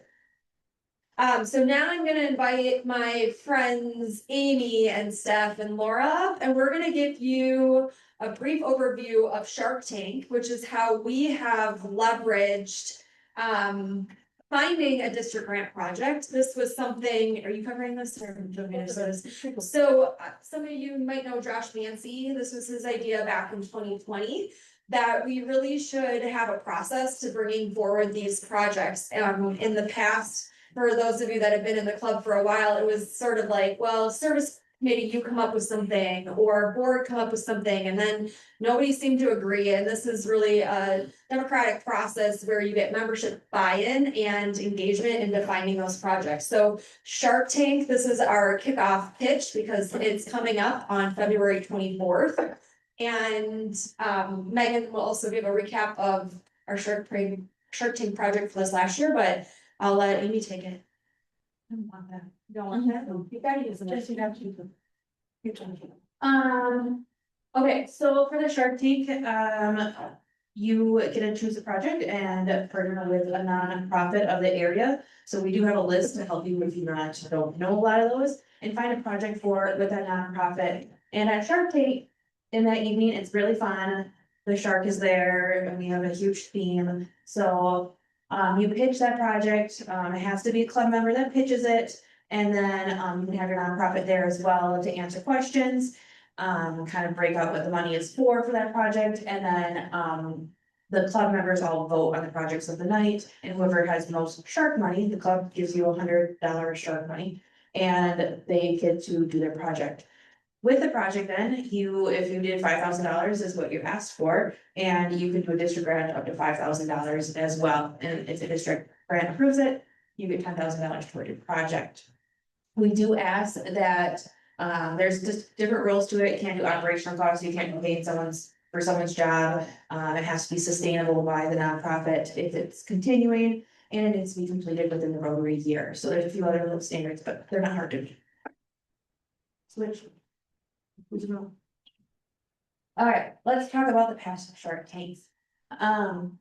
So now I'm going to invite my friends Amy and Steph and Laura up, and we're going to give you a brief overview of Shark Tank, which is how we have leveraged finding a district grant project. This was something, are you covering this or do you want me to say this? So some of you might know Josh Mancy. This was his idea back in 2020. That we really should have a process to bringing forward these projects. In the past, for those of you that have been in the club for a while, it was sort of like, well, service committee, you come up with something, or board come up with something, and then nobody seemed to agree. And this is really a democratic process where you get membership buy-in and engagement in defining those projects. So Shark Tank, this is our kickoff pitch because it's coming up on February 24th. And Megan will also give a recap of our Shark Tank project for this last year, but I'll let Amy take it. I don't want that. You don't want that? You gotta use it. Just you have to use it. Okay, so for the Shark Tank, you get to choose a project and partner with a nonprofit of the area. So we do have a list to help you if you don't know a lot of those, and find a project with that nonprofit. And at Shark Tank, in that evening, it's really fun. The shark is there and we have a huge theme. So you pitch that project. It has to be a club member that pitches it. And then you can have your nonprofit there as well to answer questions. Kind of break out what the money is for that project. And then the club members all vote on the projects of the night. And whoever has the most shark money, the club gives you $100 shark money. And they get to do their project. With the project then, if you did $5,000 is what you asked for, and you can do a district grant up to $5,000 as well. And if the district grant approves it, you get $10,000 toward your project. We do ask that, there's just different rules to it. You can't do operational costs, you can't pay for someone's job. It has to be sustainable by the nonprofit if it's continuing, and it needs to be completed within the Rotary year. So there's a few other little standards, but they're not hard to do. Switch. All right, let's talk about the past Shark Tanks. All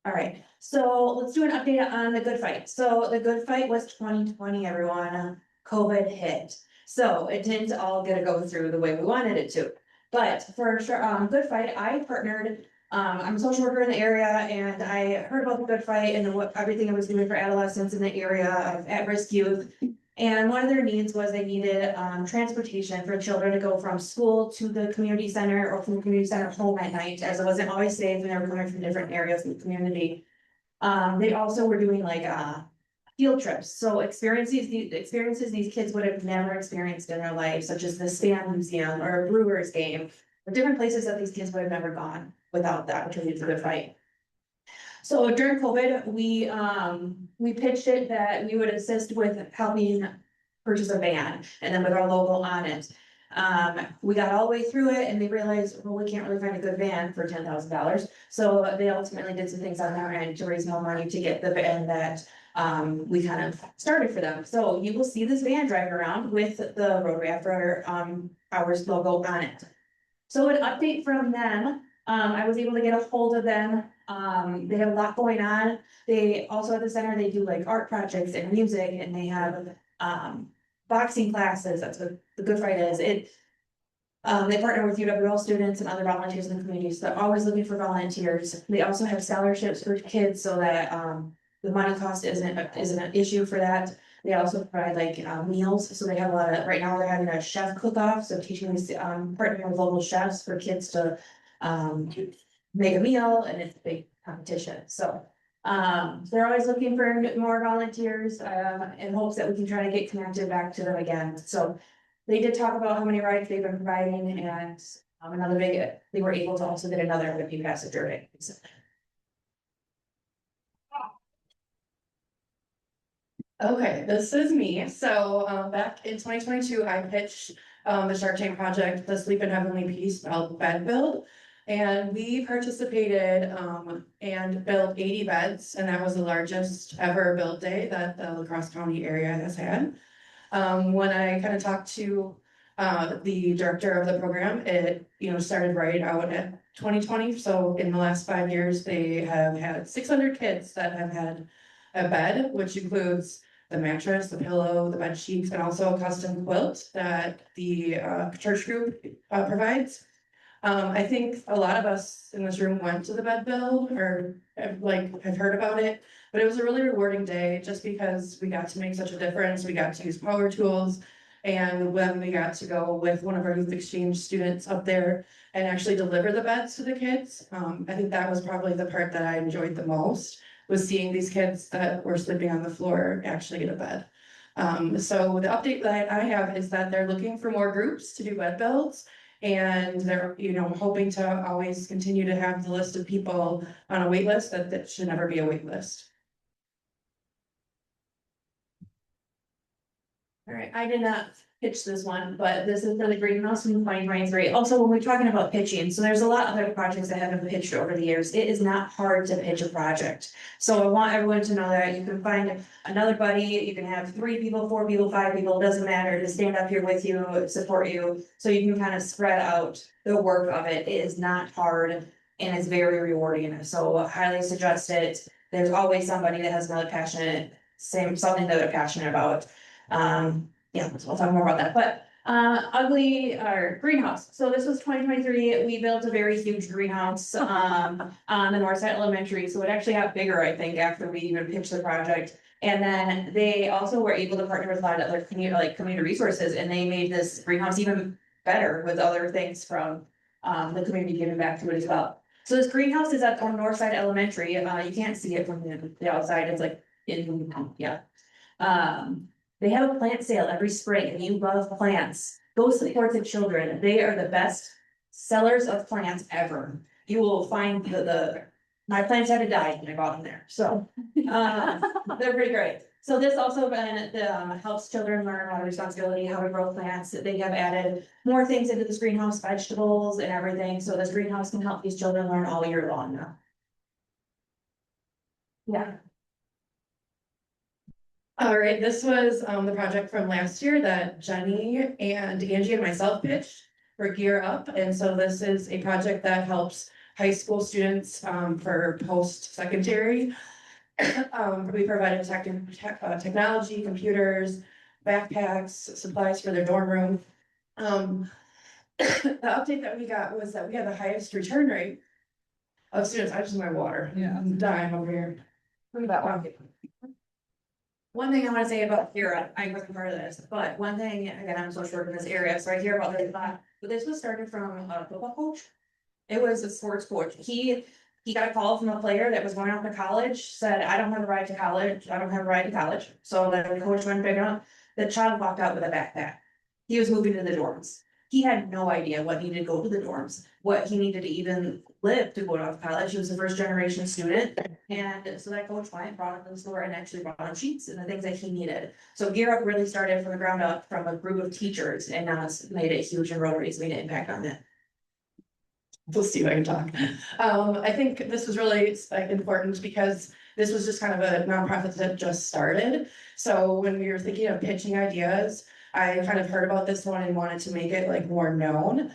right, so let's do an update on the Good Fight. So the Good Fight was 2020, everyone. COVID hit. So it didn't all get to go through the way we wanted it to. But for sure, Good Fight, I partnered. I'm a social worker in the area, and I heard about the Good Fight and everything it was doing for adolescents in the area of at-risk youth. And one of their needs was they needed transportation for children to go from school to the community center or from the community center home at night, as it wasn't always safe and they were coming from different areas of the community. They also were doing like field trips, so experiences these kids would have never experienced in their life, such as the Span Museum or a Brewers game, or different places that these kids would have never gone without the opportunity to fight. So during COVID, we pitched it that we would assist with helping purchase a van, and then with our logo on it. We got all the way through it and they realized, well, we can't really find a good van for $10,000. So they ultimately did some things on their end to raise more money to get the van that we kind of started for them. So you will see this van drive around with the Rotary After Hours logo on it. So an update from them, I was able to get a hold of them. They have a lot going on. They also at the center, they do like art projects and music, and they have boxing classes. That's what the Good Fight is. They partner with UWL students and other volunteers in the community. So they're always looking for volunteers. They also have scholarships for kids so that the money cost isn't an issue for that. They also provide like meals. So they have a lot of, right now they're having a chef cook-off. So teaching these partnering with local chefs for kids to make a meal, and it's a big competition. So they're always looking for more volunteers in hopes that we can try to get connected back to them again. So they did talk about how many rides they've been providing, and they were able to also get another 50 passenger ride. Okay, this is me. So back in 2022, I pitched the Shark Tank project, the Sleep in Heavenly Peace bed build. And we participated and built 80 beds, and that was the largest ever build day that the La Crosse County area has had. When I kind of talked to the director of the program, it started right out at 2020. So in the last 5 years, they have had 600 kids that have had a bed, which includes the mattress, the pillow, the bed sheets, and also a custom quilt that the church group provides. I think a lot of us in this room went to the bed build or have heard about it. But it was a really rewarding day just because we got to make such a difference. We got to use power tools. And when we got to go with one of our youth exchange students up there and actually deliver the beds to the kids, I think that was probably the part that I enjoyed the most, was seeing these kids that were sleeping on the floor actually get a bed. So the update that I have is that they're looking for more groups to do bed builds. And they're, hoping to always continue to have the list of people on a wait list, that should never be a wait list. All right, I did not pitch this one, but this is for the greenhouse in 2023. Also, when we're talking about pitching, so there's a lot of other projects that have been pitched over the years. It is not hard to pitch a project. So I want everyone to know that you can find another buddy, you can have 3 people, 4 people, 5 people, it doesn't matter, to stand up here with you, support you. So you can kind of spread out the work of it. It is not hard and it's very rewarding. So I highly suggest it. There's always somebody that has another passionate, something that they're passionate about. Yeah, we'll talk more about that, but ugly or greenhouse. So this was 2023. We built a very huge greenhouse on the north side elementary. So it actually got bigger, I think, after we even pitched the project. And then they also were able to partner with a lot of other community resources, and they made this greenhouse even better with other things from the community giving back to it as well. So this greenhouse is at on north side elementary. You can't see it from the outside. It's like yeah. They have a plant sale every spring. If you love plants, go support the children. They are the best sellers of plants ever. You will find my plants had to die when I bought them there, so they're pretty great. So this also helps children learn how to responsibility, how to grow plants. They have added more things into this greenhouse, vegetables and everything. So this greenhouse can help these children learn all year long now. Yeah. All right, this was the project from last year that Jenny and Angie and myself pitched for Gear Up. And so this is a project that helps high school students for post-secondary. We provided technology, computers, backpacks, supplies for their dorm room. The update that we got was that we had the highest return rate of students. I just need my water. Yeah, I'm dying over here. Look at that one. One thing I want to say about Kira, I wasn't part of this, but one thing, again, I'm a social worker in this area, so I hear about this a lot, but this was started from a football coach. It was a sports coach. He got a call from a player that was going off to college, said, I don't have a ride to college, I don't have a ride to college. So the coach went and picked him up. The child walked out with a backpack. He was moving to the dorms. He had no idea what needed to go to the dorms, what he needed to even live to go to college. He was a first generation student. And so that coach went, brought him to the store and actually brought him sheets and the things that he needed. So Gear Up really started from the ground up from a group of teachers, and now it's made it huge, and Rotary's made an impact on that. We'll see if I can talk. I think this was really important because this was just kind of a nonprofit that just started. So when we were thinking of pitching ideas, I kind of heard about this one and wanted to make it more known.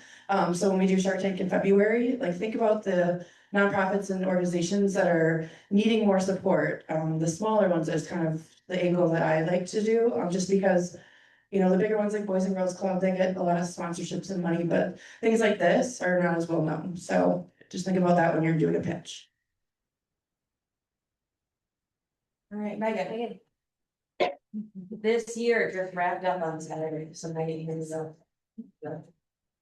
So when we do Shark Tank in February, think about the nonprofits and organizations that are needing more support. The smaller ones is kind of the angle that I like to do, just because, the bigger ones like Boys and Girls Club, they get a lot of sponsorships and money, but things like this are not as well known. So just think about that when you're doing a pitch. All right, Megan. This year just wrapped up on Saturday, so many things.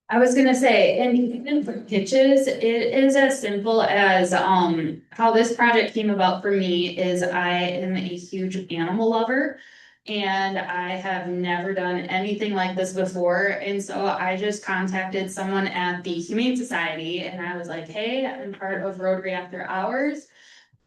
I was gonna say, and even for pitches, it is as simple as how this project came about for me is I am a huge animal lover. And I have never done anything like this before. And so I just contacted someone at the Humane Society and I was like, hey, I'm part of Rotary After Hours.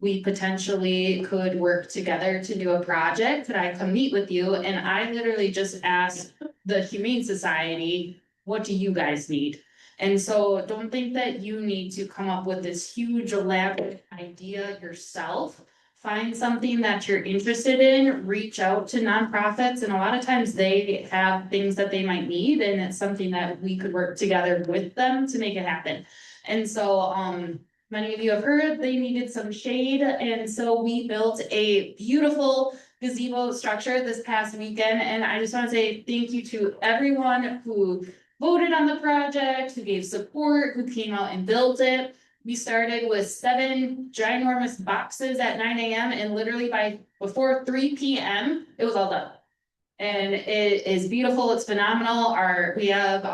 We potentially could work together to do a project. Could I come meet with you? And I literally just asked the Humane Society, what do you guys need? And so don't think that you need to come up with this huge elaborate idea yourself. Find something that you're interested in, reach out to nonprofits, and a lot of times they have things that they might need, and it's something that we could work together with them to make it happen. And so many of you have heard they needed some shade, and so we built a beautiful gazebo structure this past weekend, and I just want to say thank you to everyone who voted on the project, who gave support, who came out and built it. We started with 7 ginormous boxes at 9 AM and literally before 3 PM, it was all done. And it is beautiful, it's phenomenal, we have,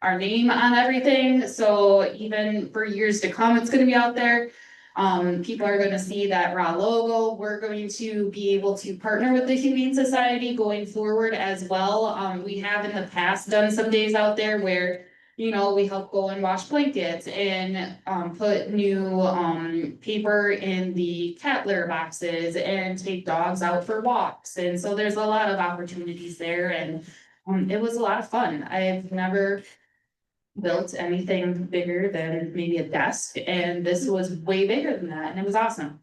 our name on everything, so even for years to come, it's gonna be out there. People are gonna see that RAH logo, we're going to be able to partner with the Humane Society going forward as well. We have in the past done some days out there where, you know, we help go and wash blankets and, put new, paper in the cat litter boxes and take dogs out for walks, and so there's a lot of opportunities there, and, it was a lot of fun. I've never built anything bigger than maybe a desk, and this was way bigger than that, and it was awesome.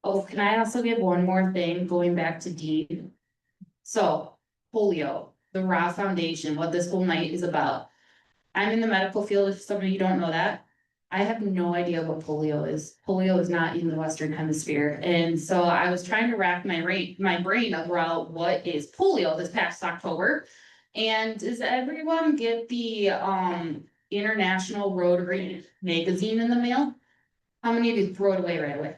Oh, can I also give one more thing, going back to Dean? So, polio, the RAH Foundation, what this whole night is about. I'm in the medical field, if some of you don't know that. I have no idea what polio is. Polio is not in the Western Hemisphere, and so I was trying to rack my brain about what is polio this past October. And does everyone get the International Rotary magazine in the mail? How many of you throw it away right away?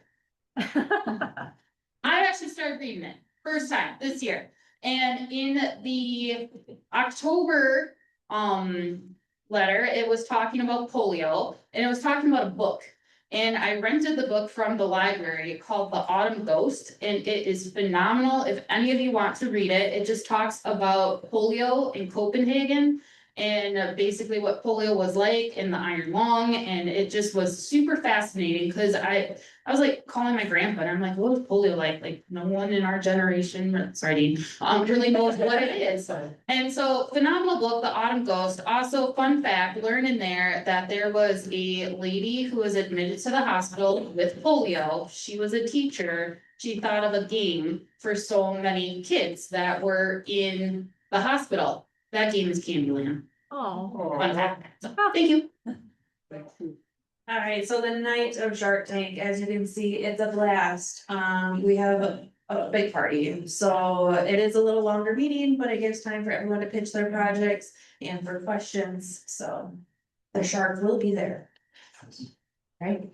I actually started reading it first time this year, and in the October letter, it was talking about polio, and it was talking about a book. And I rented the book from the library called The Autumn Ghost, and it is phenomenal. If any of you want to read it, it just talks about polio in Copenhagen and basically what polio was like in the Iron Lung, and it just was super fascinating because I was like calling my grandpa and I'm like, what is polio like? Like no one in our generation, sorry, really knows what it is. And so phenomenal book, The Autumn Ghost. Also, fun fact, learn in there that there was a lady who was admitted to the hospital with polio. She was a teacher. She thought of a game for so many kids that were in the hospital. That game is Candyland. Oh. Fun fact. So, thank you. All right, so the night of Shark Tank, as you can see, it's a blast. We have a big party, so it is a little longer meeting, but it gives time for everyone to pitch their projects and for questions, so the shark will be there. Right?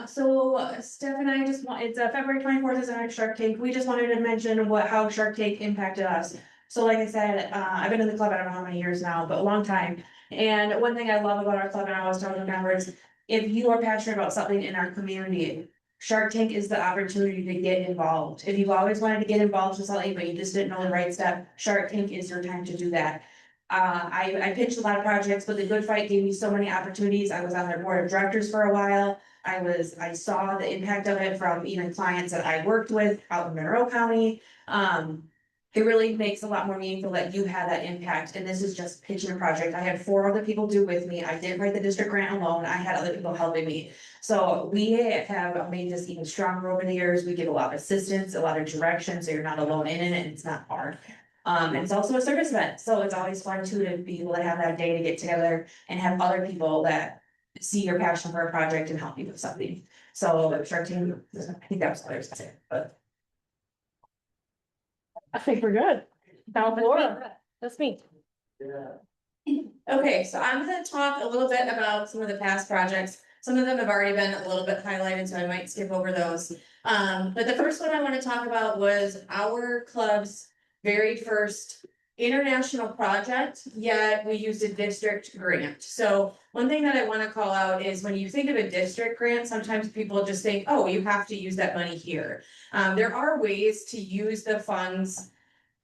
So Steph and I it's February 24th is our next Shark Tank. We just wanted to mention how Shark Tank impacted us. So like I said, I've been in the club, I don't know how many years now, but a long time. And one thing I love about our club, and I was telling the members, if you are passionate about something in our community, Shark Tank is the opportunity to get involved. If you've always wanted to get involved with something, but you just didn't know the right step, Shark Tank is your time to do that. I pitched a lot of projects, but the Good Fight gave me so many opportunities. I was on their board of directors for a while. I saw the impact of it from even clients that I worked with out in Monroe County. It really makes a lot more meaningful that you had that impact, and this is just pitching a project. I had 4 other people do with me. I didn't write the district grant alone. I had other people helping me. So we have made this even stronger over the years. We give a lot of assistance, a lot of direction, so you're not alone in it, and it's not hard. And it's also a service event, so it's always fun too to be able to have that day to get together and have other people that see your passion for a project and help you with something. So Shark Tank, I think that was others to say, but. I think we're good. Now, Laura, that's me. Okay, so I'm gonna talk a little bit about some of the past projects. Some of them have already been a little bit highlighted, so I might skip over those. But the first one I want to talk about was our club's very first international project, yet we used a district grant. So one thing that I want to call out is when you think of a district grant, sometimes people just think, oh, you have to use that money here. There are ways to use the funds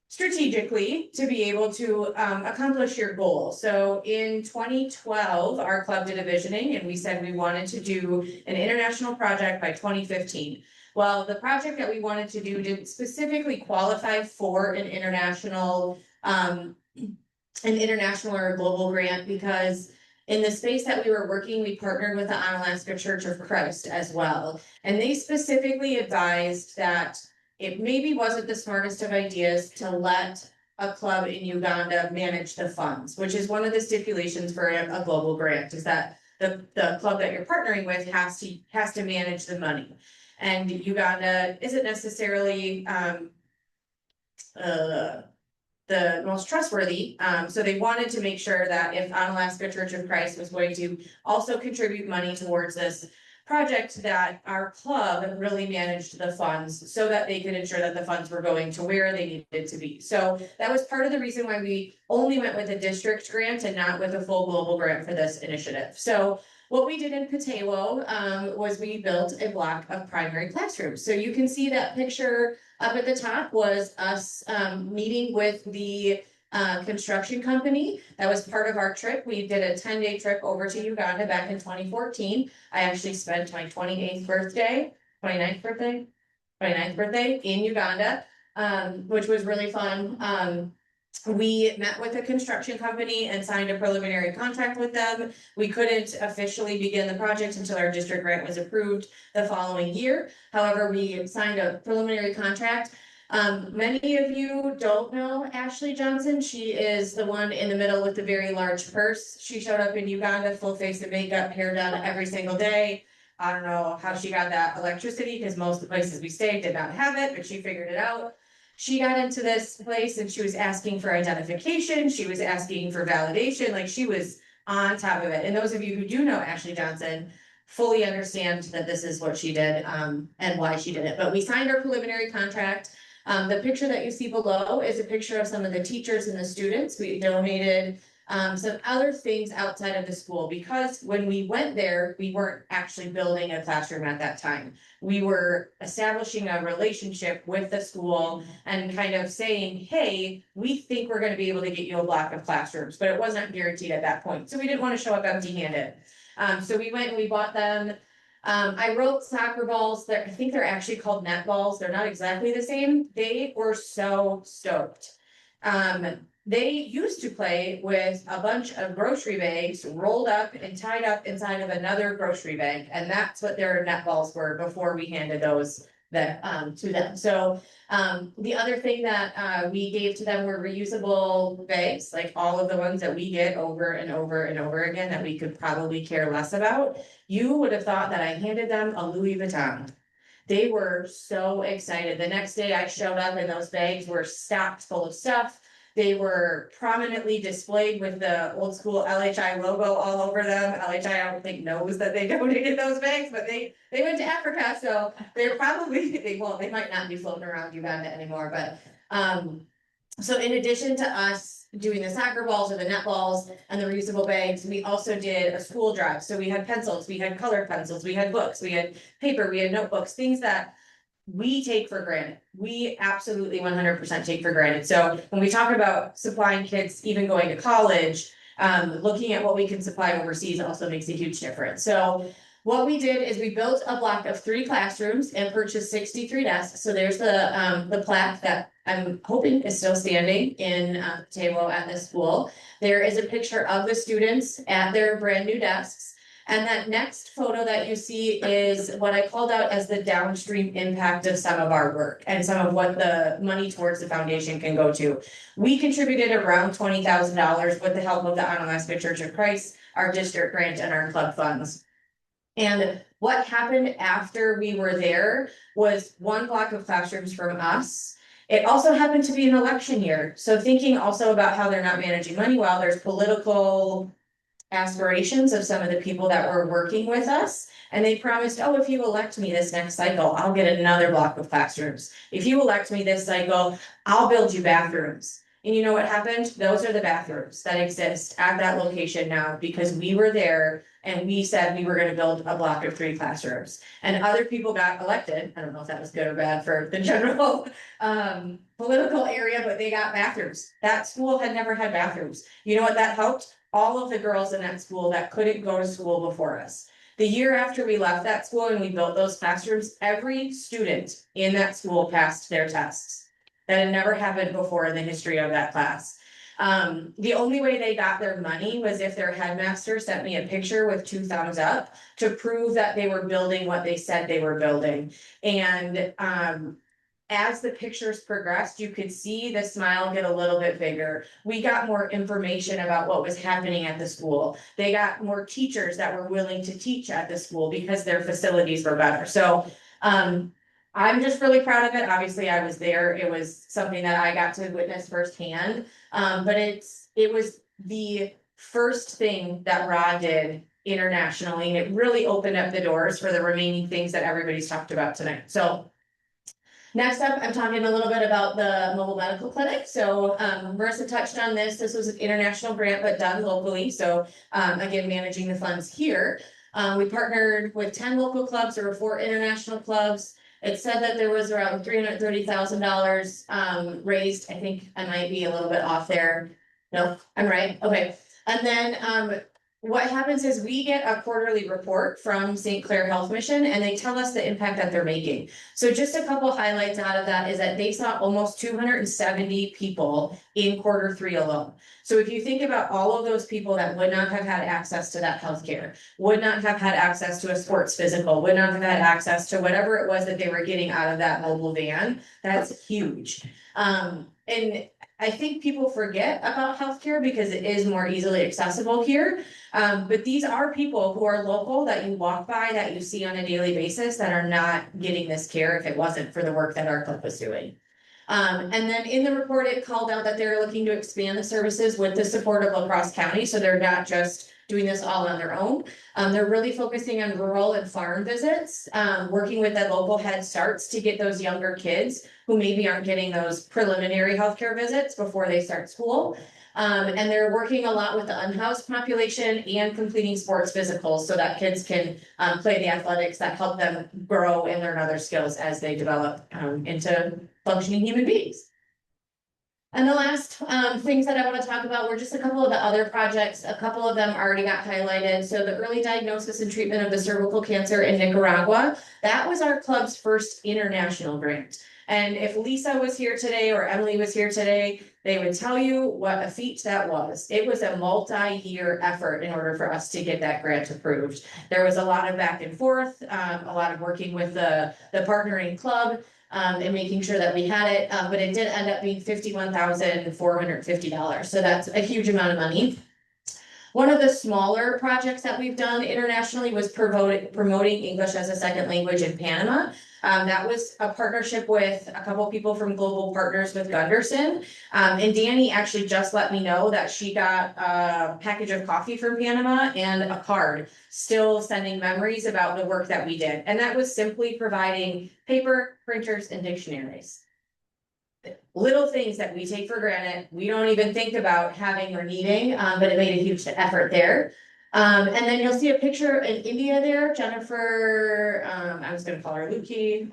strategically to be able to accomplish your goal. So in 2012, our club did a visioning and we said we wanted to do an international project by 2015. Well, the project that we wanted to do didn't specifically qualify for an international or global grant because in the space that we were working, we partnered with the Onalaska Church of Christ as well. And they specifically advised that it maybe wasn't the smartest of ideas to let a club in Uganda manage the funds, which is one of the stipulations for a global grant, is that the club that you're partnering with has to manage the money. And Uganda isn't necessarily the the most trustworthy. So they wanted to make sure that if Onalaska Church of Christ was going to also contribute money towards this project, that our club really managed the funds so that they could ensure that the funds were going to where they needed to be. So that was part of the reason why we only went with a district grant and not with a full global grant for this initiative. So what we did in Patewo, was we built a block of primary classrooms. So you can see that picture up at the top was us, meeting with the construction company. That was part of our trip. We did a 10-day trip over to Uganda back in 2014. I actually spent my 29th birthday in Uganda, which was really fun. We met with a construction company and signed a preliminary contract with them. We couldn't officially begin the project until our district grant was approved the following year. However, we signed a preliminary contract. Many of you don't know Ashley Johnson. She is the one in the middle with the very large purse. She showed up in Uganda, full face of makeup, hair done every single day. I don't know how she got that electricity because most of the places we stayed did not have it, but she figured it out. She got into this place and she was asking for identification. She was asking for validation. Like, she was on top of it. And those of you who do know Ashley Johnson fully understand that this is what she did, and why she did it. But we signed our preliminary contract. The picture that you see below is a picture of some of the teachers and the students. We donated some other things outside of the school, because when we went there, we weren't actually building a classroom at that time. We were establishing a relationship with the school and kind of saying, hey, we think we're going to be able to get you a block of classrooms, but it wasn't guaranteed at that point. So we didn't want to show up empty-handed. So we went and we bought them. I wrote soccer balls. I think they're actually called net balls. They're not exactly the same. They were so stoked. They used to play with a bunch of grocery bags rolled up and tied up inside of another grocery bag. And that's what their net balls were before we handed those to them. So the other thing that we gave to them were reusable bags, like all of the ones that we get over and over and over again that we could probably care less about. You would have thought that I handed them a Louis Vuitton. They were so excited. The next day I showed up and those bags were stacked full of stuff. They were prominently displayed with the old school LHI logo all over them. LHI, I don't think knows that they donated those bags, but they went to Africa, so they're probably, they might not be floating around Uganda anymore, but, so in addition to us doing the soccer balls or the net balls and the reusable bags, we also did a school drive. So we had pencils, we had colored pencils, we had books, we had paper, we had notebooks, things that we take for granted. We absolutely 100% take for granted. So when we talk about supplying kids, even going to college, looking at what we can supply overseas also makes a huge difference. So what we did is we built a block of 3 classrooms and purchased 63 desks. So there's the plaque that I'm hoping is still standing in Patewo at this school. There is a picture of the students at their brand new desks. And that next photo that you see is what I called out as the downstream impact of some of our work and some of what the money towards the foundation can go to. We contributed around $20,000 with the help of the Onalaska Church of Christ, our district grant, and our club funds. And what happened after we were there was 1 block of classrooms from us. It also happened to be an election year. So thinking also about how they're not managing money well, there's political aspirations of some of the people that were working with us. And they promised, oh, if you elect me this next cycle, I'll get another block of classrooms. If you elect me this cycle, I'll build you bathrooms. And you know what happened? Those are the bathrooms that exist at that location now because we were there and we said we were going to build a block of 3 classrooms. And other people got elected. I don't know if that was good or bad for the general political area, but they got bathrooms. That school had never had bathrooms. You know what that helped? All of the girls in that school that couldn't go to school before us. The year after we left that school and we built those classrooms, every student in that school passed their tests. That had never happened before in the history of that class. The only way they got their money was if their headmaster sent me a picture with 2 thumbs up to prove that they were building what they said they were building. And as the pictures progressed, you could see the smile get a little bit bigger. We got more information about what was happening at the school. They got more teachers that were willing to teach at the school because their facilities were better. So I'm just really proud of it. Obviously, I was there. It was something that I got to witness firsthand. But it was the first thing that RA did internationally, and it really opened up the doors for the remaining things that everybody's talked about tonight. So next up, I'm talking a little bit about the mobile medical clinic. So Marissa touched on this. This was an international grant, but done locally. So again, managing the funds here. We partnered with 10 local clubs. There were 4 international clubs. It said that there was around $330,000 raised. I think I might be a little bit off there. No, I'm right. Okay. And then what happens is we get a quarterly report from St. Clair Health Mission, and they tell us the impact that they're making. So just a couple highlights out of that is that they saw almost 270 people in Q3 alone. So if you think about all of those people that would not have had access to that healthcare, would not have had access to a sports physical, would not have had access to whatever it was that they were getting out of that mobile van, that's huge. And I think people forget about healthcare because it is more easily accessible here. But these are people who are local that you walk by, that you see on a daily basis, that are not getting this care if it wasn't for the work that our club was doing. And then in the report, it called out that they're looking to expand the services with the support of La Crosse County. So they're not just doing this all on their own. They're really focusing on rural and farm visits, working with the local Head Starts to get those younger kids who maybe aren't getting those preliminary healthcare visits before they start school. And they're working a lot with the unhoused population and completing sports physicals so that kids can play the athletics that help them grow and learn other skills as they develop into functioning human beings. And the last things that I want to talk about were just a couple of the other projects. A couple of them already got highlighted. So the early diagnosis and treatment of the cervical cancer in Nicaragua, that was our club's first international grant. And if Lisa was here today or Emily was here today, they would tell you what a feat that was. It was a multi-year effort in order for us to get that grant approved. There was a lot of back and forth, a lot of working with the partnering club. And making sure that we had it, but it did end up being $51,450. So that's a huge amount of money. One of the smaller projects that we've done internationally was promoting English as a second language in Panama. That was a partnership with a couple people from Global Partners with Gunderson. And Danny actually just let me know that she got a package of coffee from Panama and a card, still sending memories about the work that we did. And that was simply providing paper, printers, and dictionaries. Little things that we take for granted, we don't even think about having or needing, but it made a huge effort there. And then you'll see a picture in India there, Jennifer, I was gonna call her Luki,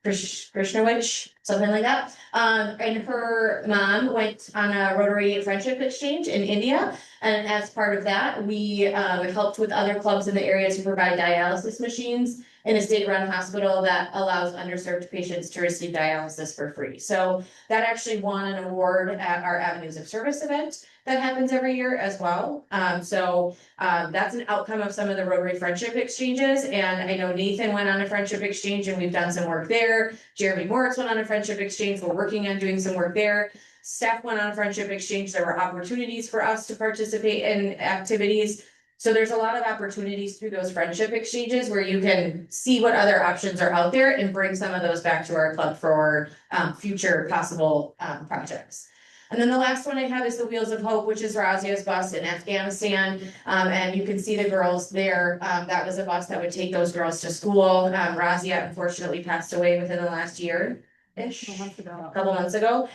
Krishnawich, something like that. And her mom went on a Rotary friendship exchange in India. And as part of that, we helped with other clubs in the area to provide dialysis machines in a state-run hospital that allows underserved patients to receive dialysis for free. So that actually won an award at our Avenues of Service event that happens every year as well. So that's an outcome of some of the Rotary friendship exchanges. And I know Nathan went on a friendship exchange and we've done some work there. Jeremy Moritz went on a friendship exchange. We're working on doing some work there. Steph went on a friendship exchange. There were opportunities for us to participate in activities. So there's a lot of opportunities through those friendship exchanges where you can see what other options are out there and bring some of those back to our club for future possible projects. And then the last one I have is the Wheels of Hope, which is Razia's bus in Afghanistan. And you can see the girls there. That was a bus that would take those girls to school. Razia unfortunately passed away within the last year-ish, a couple months ago.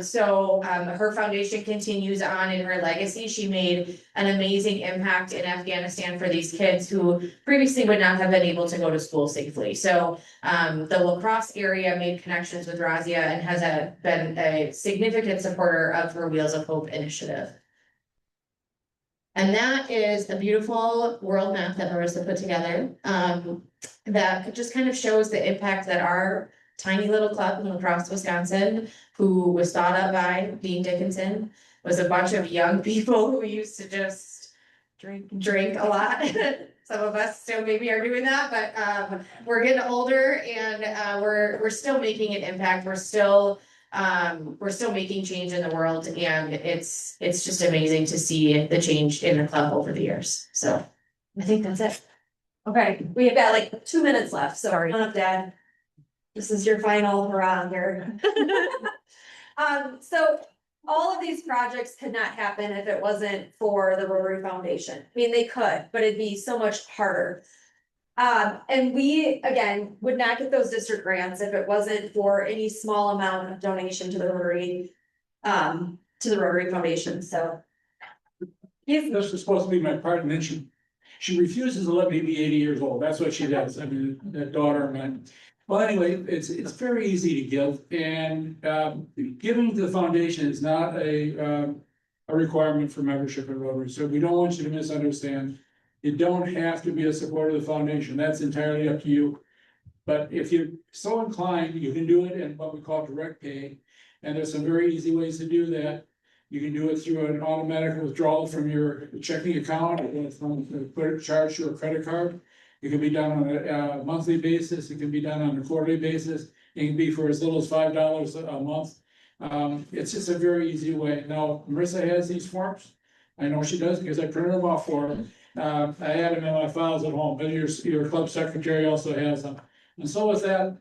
So her foundation continues on in her legacy. She made an amazing impact in Afghanistan for these kids who previously would not have been able to go to school safely. So the La Crosse area made connections with Razia and has been a significant supporter of her Wheels of Hope initiative. And that is a beautiful world map that Marissa put together that just kind of shows the impact that our tiny little club in La Crosse, Wisconsin, who was thought up by Dean Dickinson, was a bunch of young people who used to just drink a lot. Some of us still maybe are doing that, but we're getting older and we're still making an impact. We're still making change in the world, and it's just amazing to see the change in the club over the years. So I think that's it. Okay, we have got like 2 minutes left, so Sorry. run up, Dad. This is your final hurrah here. So all of these projects could not happen if it wasn't for the Rotary Foundation. I mean, they could, but it'd be so much harder. And we, again, would not get those district grants if it wasn't for any small amount of donation to the Rotary, Foundation, so. This is supposed to be my part, and then she refuses to let me be 80 years old, that's what she does, I mean, that daughter of mine. Well, anyway, it's very easy to give, and giving to the foundation is not a requirement for membership in Rotary, so we don't want you to misunderstand. You don't have to be a supporter of the foundation, that's entirely up to you. But if you're so inclined, you can do it in what we call direct pay, and there's some very easy ways to do that. You can do it through an automatic withdrawal from your checking account, or from charge to a credit card. It can be done on a monthly basis, it can be done on a quarterly basis, it can be for as little as $5 a month. It's just a very easy way. Now, Marissa has these forms. I know she does because I printed them off for her. I had them in my files at home, but your club secretary also has them. And so with that,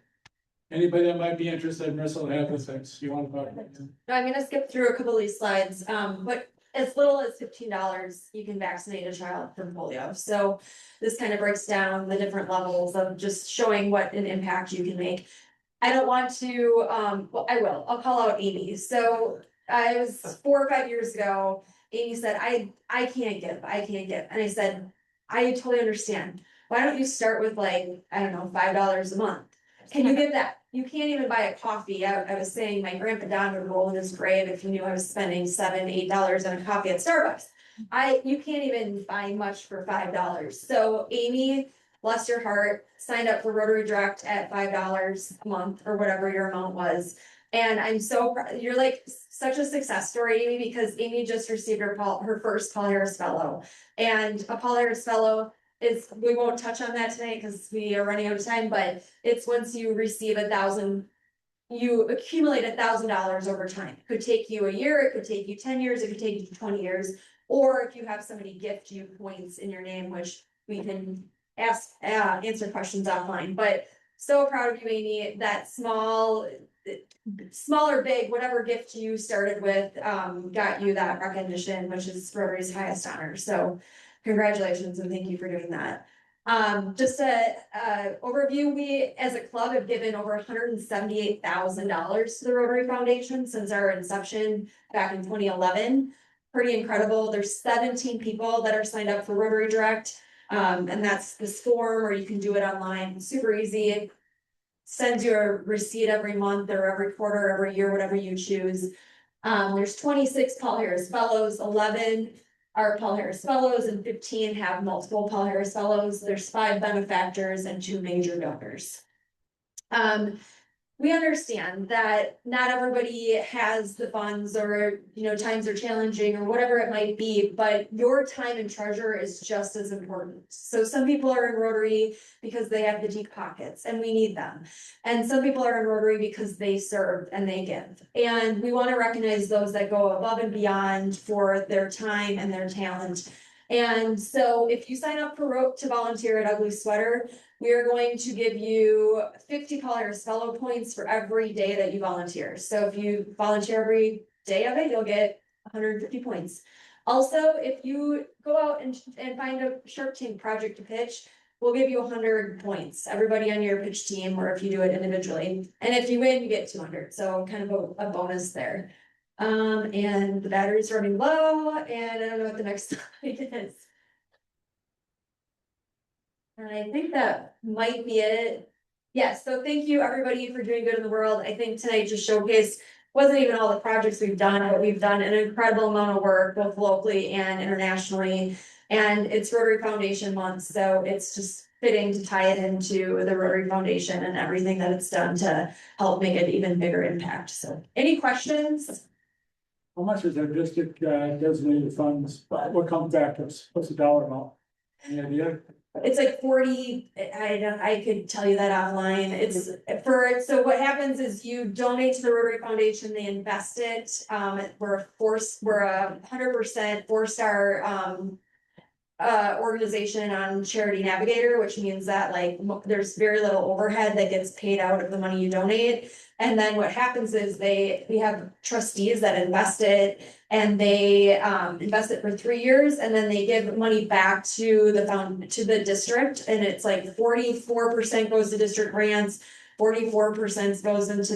anybody that might be interested, Marissa will have the things you want to talk about. No, I'm gonna skip through a couple of these slides, but as little as $15, you can vaccinate a child from polio. So this kind of breaks down the different levels of just showing what an impact you can make. I don't want to, well, I will, I'll call out Amy. So I was 4 or 5 years ago, Amy said, I can't give. And I said, I totally understand. Why don't you start with like, I don't know, $5 a month? Can you give that? You can't even buy a coffee. I was saying my grandpa Don would roll in his grave if he knew I was spending $7, $8 on a coffee at Starbucks. You can't even buy much for $5. So Amy, bless your heart, signed up for Rotary Direct at $5 a month or whatever your amount was. And I'm so proud. You're like such a success story, Amy, because Amy just received her first Paul Harris Fellow. And a Paul Harris Fellow is, we won't touch on that tonight because we are running out of time, but it's once you receive you accumulate $1,000 over time. It could take you a year, it could take you 10 years, it could take you 20 years. Or if you have somebody gift you points in your name, which we can answer questions offline, but so proud of you, Amy. That small or big, whatever gift you started with, got you that recognition, which is Rotary's highest honor. So congratulations and thank you for doing that. Just a overview, we as a club have given over $178,000 to the Rotary Foundation since our inception back in 2011. Pretty incredible. There's 17 people that are signed up for Rotary Direct. And that's this form, or you can do it online, super easy. It sends you a receipt every month or every quarter, every year, whatever you choose. There's 26 Paul Harris Fellows, 11 are Paul Harris Fellows, and 15 have multiple Paul Harris Fellows. There's 5 benefactors and 2 major donors. We understand that not everybody has the funds, or times are challenging or whatever it might be, but your time and treasure is just as important. So some people are in Rotary because they have the deep pockets and we need them. And some people are in Rotary because they serve and they give. And we want to recognize those that go above and beyond for their time and their talent. And so if you sign up to volunteer at Ugly Sweater, we are going to give you 50 Paul Harris Fellow points for every day that you volunteer. So if you volunteer every day of it, you'll get 150 points. Also, if you go out and find a Shark Tank project to pitch, we'll give you 100 points, everybody on your pitch team, or if you do it individually. And if you win, you get 200. So kind of a bonus there. And the battery's running low, and I don't know what the next slide is. And I think that might be it. Yes, so thank you everybody for doing good in the world. I think tonight just showcased, wasn't even all the projects we've done, but we've done an incredible amount of work, both locally and internationally. And it's Rotary Foundation month, so it's just fitting to tie it into the Rotary Foundation and everything that it's done to help make an even bigger impact. So any questions? How much is our district designated funds? What comes back to us? What's the dollar amount? Any idea? It's like 40, I could tell you that offline. It's so what happens is you donate to the Rotary Foundation, they invest it. We're a 100% 4-star organization on Charity Navigator, which means that like there's very little overhead that gets paid out of the money you donate. And then what happens is we have trustees that invest it and they invest it for 3 years and then they give money back to the district. And it's like 44% goes to district grants, 44% goes into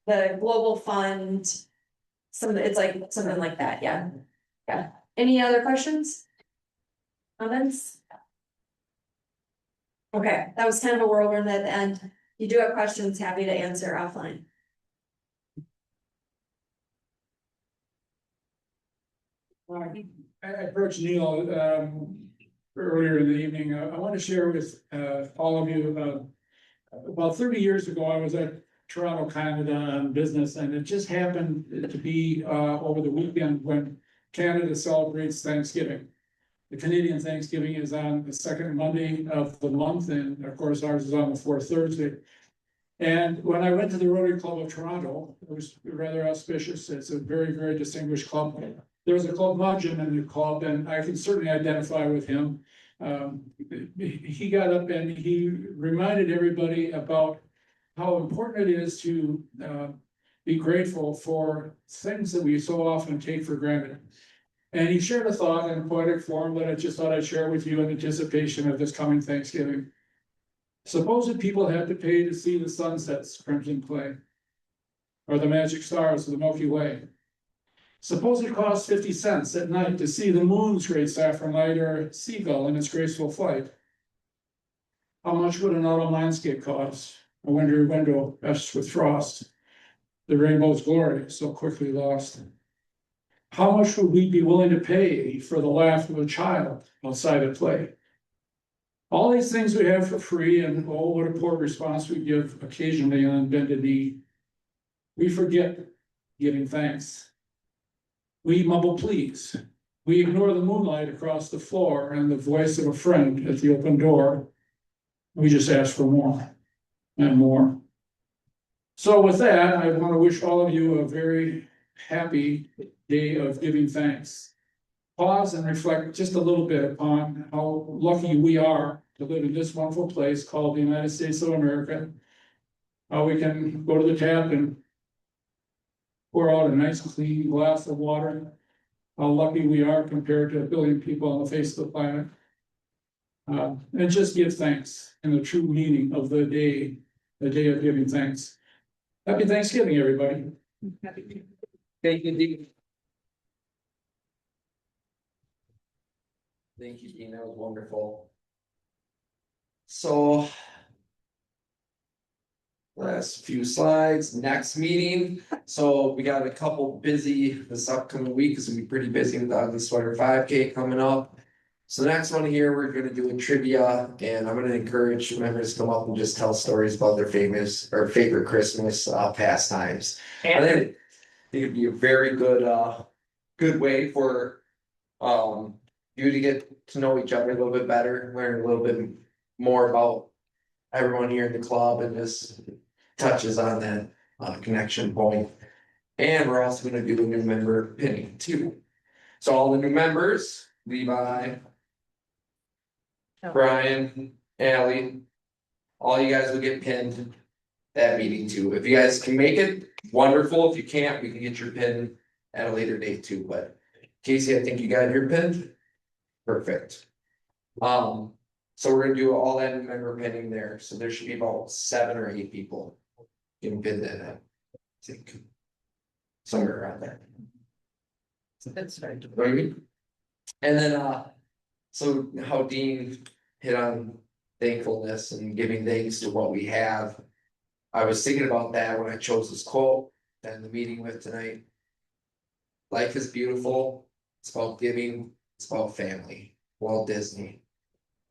the global fund. It's like something like that, yeah. Yeah. Any other questions? Comments? Okay, that was kind of a whirlwind at the end. You do have questions, happy to answer offline. I approached Neil, earlier in the evening. I want to share with, all of you, about 30 years ago, I was at Toronto, Canada on business, and it just happened to be, over the weekend when Canada celebrates Thanksgiving. The Canadian Thanksgiving is on the second Monday of the month, and of course ours is on the fourth Thursday. And when I went to the Rotary Club of Toronto, it was rather auspicious. It's a very, very distinguished club. There was a club Mudgeon in the club, and I can certainly identify with him. He got up and he reminded everybody about how important it is to be grateful for things that we so often take for granted. And he shared a thought in poetic form that I just thought I'd share with you in anticipation of this coming Thanksgiving. Suppose that people had to pay to see the sunset's crimson clay, or the magic stars of the Milky Way. Suppose it cost 50 cents at night to see the moon's great saffron light or a seagull in its graceful flight. How much would an autumn landscape cost? A wintry window etched with frost, the rainbow's glory so quickly lost. How much would we be willing to pay for the laugh of a child outside at play? All these things we have for free, and oh, what a poor response we give occasionally on bended knee. We forget giving thanks. We mumble please. We ignore the moonlight across the floor and the voice of a friend at the open door. We just ask for more and more. So with that, I want to wish all of you a very happy day of giving thanks. Pause and reflect just a little bit upon how lucky we are to live in this wonderful place called the United States of America. How we can go to the tap and pour out a nice clean glass of water. How lucky we are compared to 1 billion people on the face of the planet. And just give thanks in the true meaning of the day of giving thanks. Happy Thanksgiving, everybody. Thank you, Dean. Thank you, Dean. That was wonderful. So. Last few slides, next meeting. So we got a couple busy this upcoming week. It's gonna be pretty busy with the Ugly Sweater 5K coming up. So the next one here, we're gonna do a trivia, and I'm gonna encourage members to come up and just tell stories about their famous or favorite Christmas pastimes. And then I think it'd be a very good way for you to get to know each other a little bit better, learn a little bit more about everyone here in the club, and just touches on that connection point. And we're also going to do a new member pinning too. So all the new members, Levi, Brian, Allie, all you guys will get pinned that meeting too. If you guys can make it, wonderful. If you can't, we can get your pin at a later date too. But Casey, I think you got your pin. Perfect. So we're gonna do all that member pinning there. So there should be about 7 or 8 people getting pinned in that. I think somewhere around there. That's right. And then so how Dean hit on thankfulness and giving thanks to what we have. I was thinking about that when I chose this quote and the meeting with tonight. Life is beautiful. It's about giving. It's about family. Walt Disney.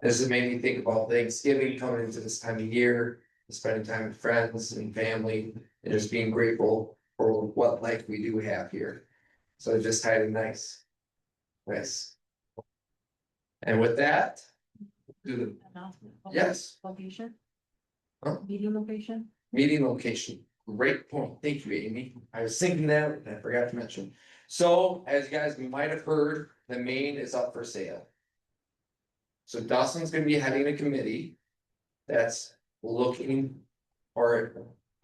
This has made me think about Thanksgiving coming into this time of year, spending time with friends and family, and just being grateful for what life we do have here. So just kind of nice. And with that, do the yes. Location? Huh? Meeting location? Meeting location. Great point. Thank you, Amy. I was thinking that and I forgot to mention. So as you guys might have heard, the main is up for sale. So Dustin's gonna be heading a committee that's looking or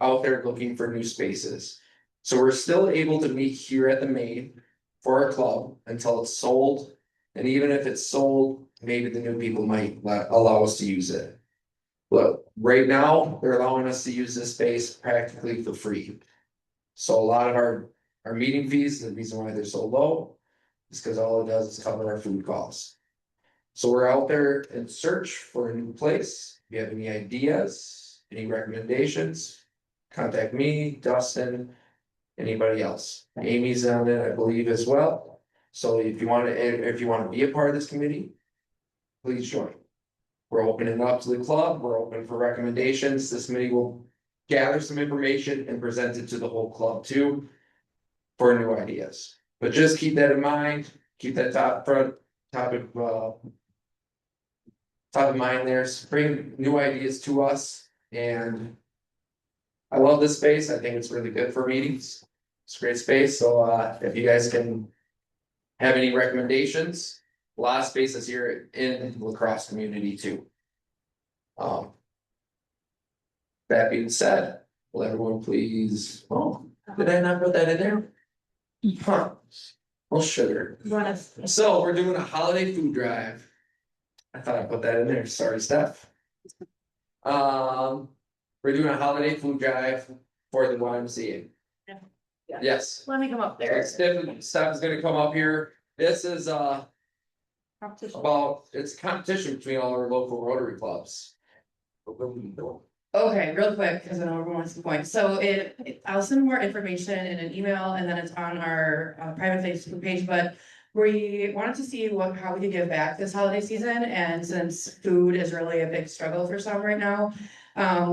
out there looking for new spaces. So we're still able to meet here at the main for our club until it's sold. And even if it's sold, maybe the new people might allow us to use it. But right now, they're allowing us to use this space practically for free. So a lot of our meeting fees, the reason why they're so low is because all it does is cover our food costs. So we're out there in search for a new place. If you have any ideas, any recommendations, contact me, Dustin, anybody else. Amy's on it, I believe, as well. So if you want to be a part of this committee, please join. We're opening up to the club. We're open for recommendations. This committee will gather some information and present it to the whole club too for new ideas. But just keep that in mind. Keep that top of mind there. Bring new ideas to us. And I love this space. I think it's really good for meetings. It's a great space. So if you guys can have any recommendations, a lot of spaces here in the lacrosse community too. That being said, will everyone please, oh, did I not put that in there? Huh, well, sugar. So we're doing a holiday food drive. I thought I put that in there, sorry, Steph. We're doing a holiday food drive for the YMCA. Yeah. Yes. Let me come up there. Steph is gonna come up here. This is Competition. it's a competition between all our local Rotary clubs. Okay, real quick, because I know everyone wants to point, so I'll send more information in an email and then it's on our private Facebook page, but. We wanted to see how we could give back this holiday season, and since food is really a big struggle for some right now.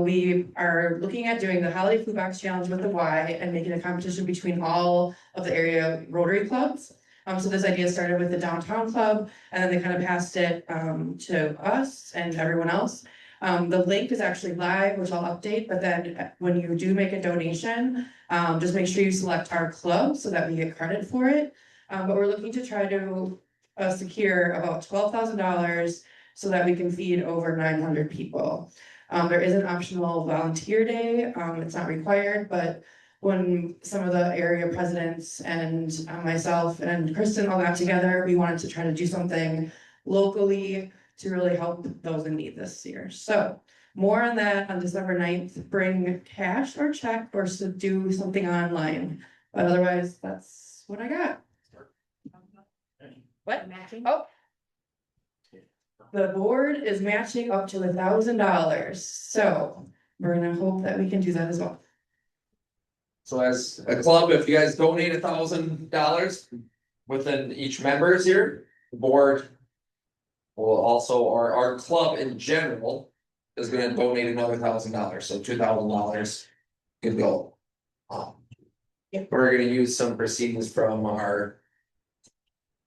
We are looking at doing the holiday food box challenge with the Y and making a competition between all of the area Rotary clubs. So this idea started with the downtown club, and then they kind of passed it to us and everyone else. The link is actually live, which I'll update, but then when you do make a donation, just make sure you select our club so that we get credit for it. But we're looking to try to secure about $12,000 so that we can feed over 900 people. There is an optional volunteer day. It's not required, but when some of the area presidents and myself and Kristen all got together, we wanted to try to do something locally to really help those in need this year. So more on that on December 9th. Bring cash or check or do something online. But otherwise, that's what I got. What? Oh. The board is matching up to $1,000, so we're gonna hope that we can do that as well. So as a club, if you guys donate $1,000 within each members here, the board. Will also, our club in general is gonna donate another $1,000, so $2,000 could go. We're gonna use some proceedings from our.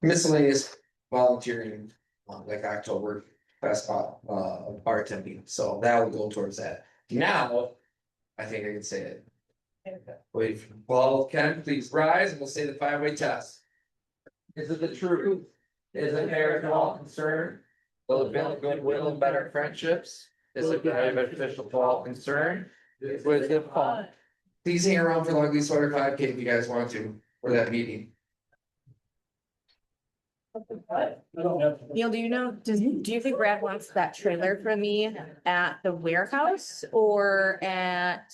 Miscellaneous volunteering, like October fest bartending, so that will go towards that. Now, I think I can say it. Wait, well, Ken, please rise and we'll say the 5-way test. Is it the truth? Is it fair to all concerned? Will it build goodwill and better friendships? Is it beneficial to all concerned? Was it fun? Please hang around for the Ugly Sweater 5K if you guys want to, for that meeting. Neil, do you know, do you think Brad wants that trailer for me at the warehouse or at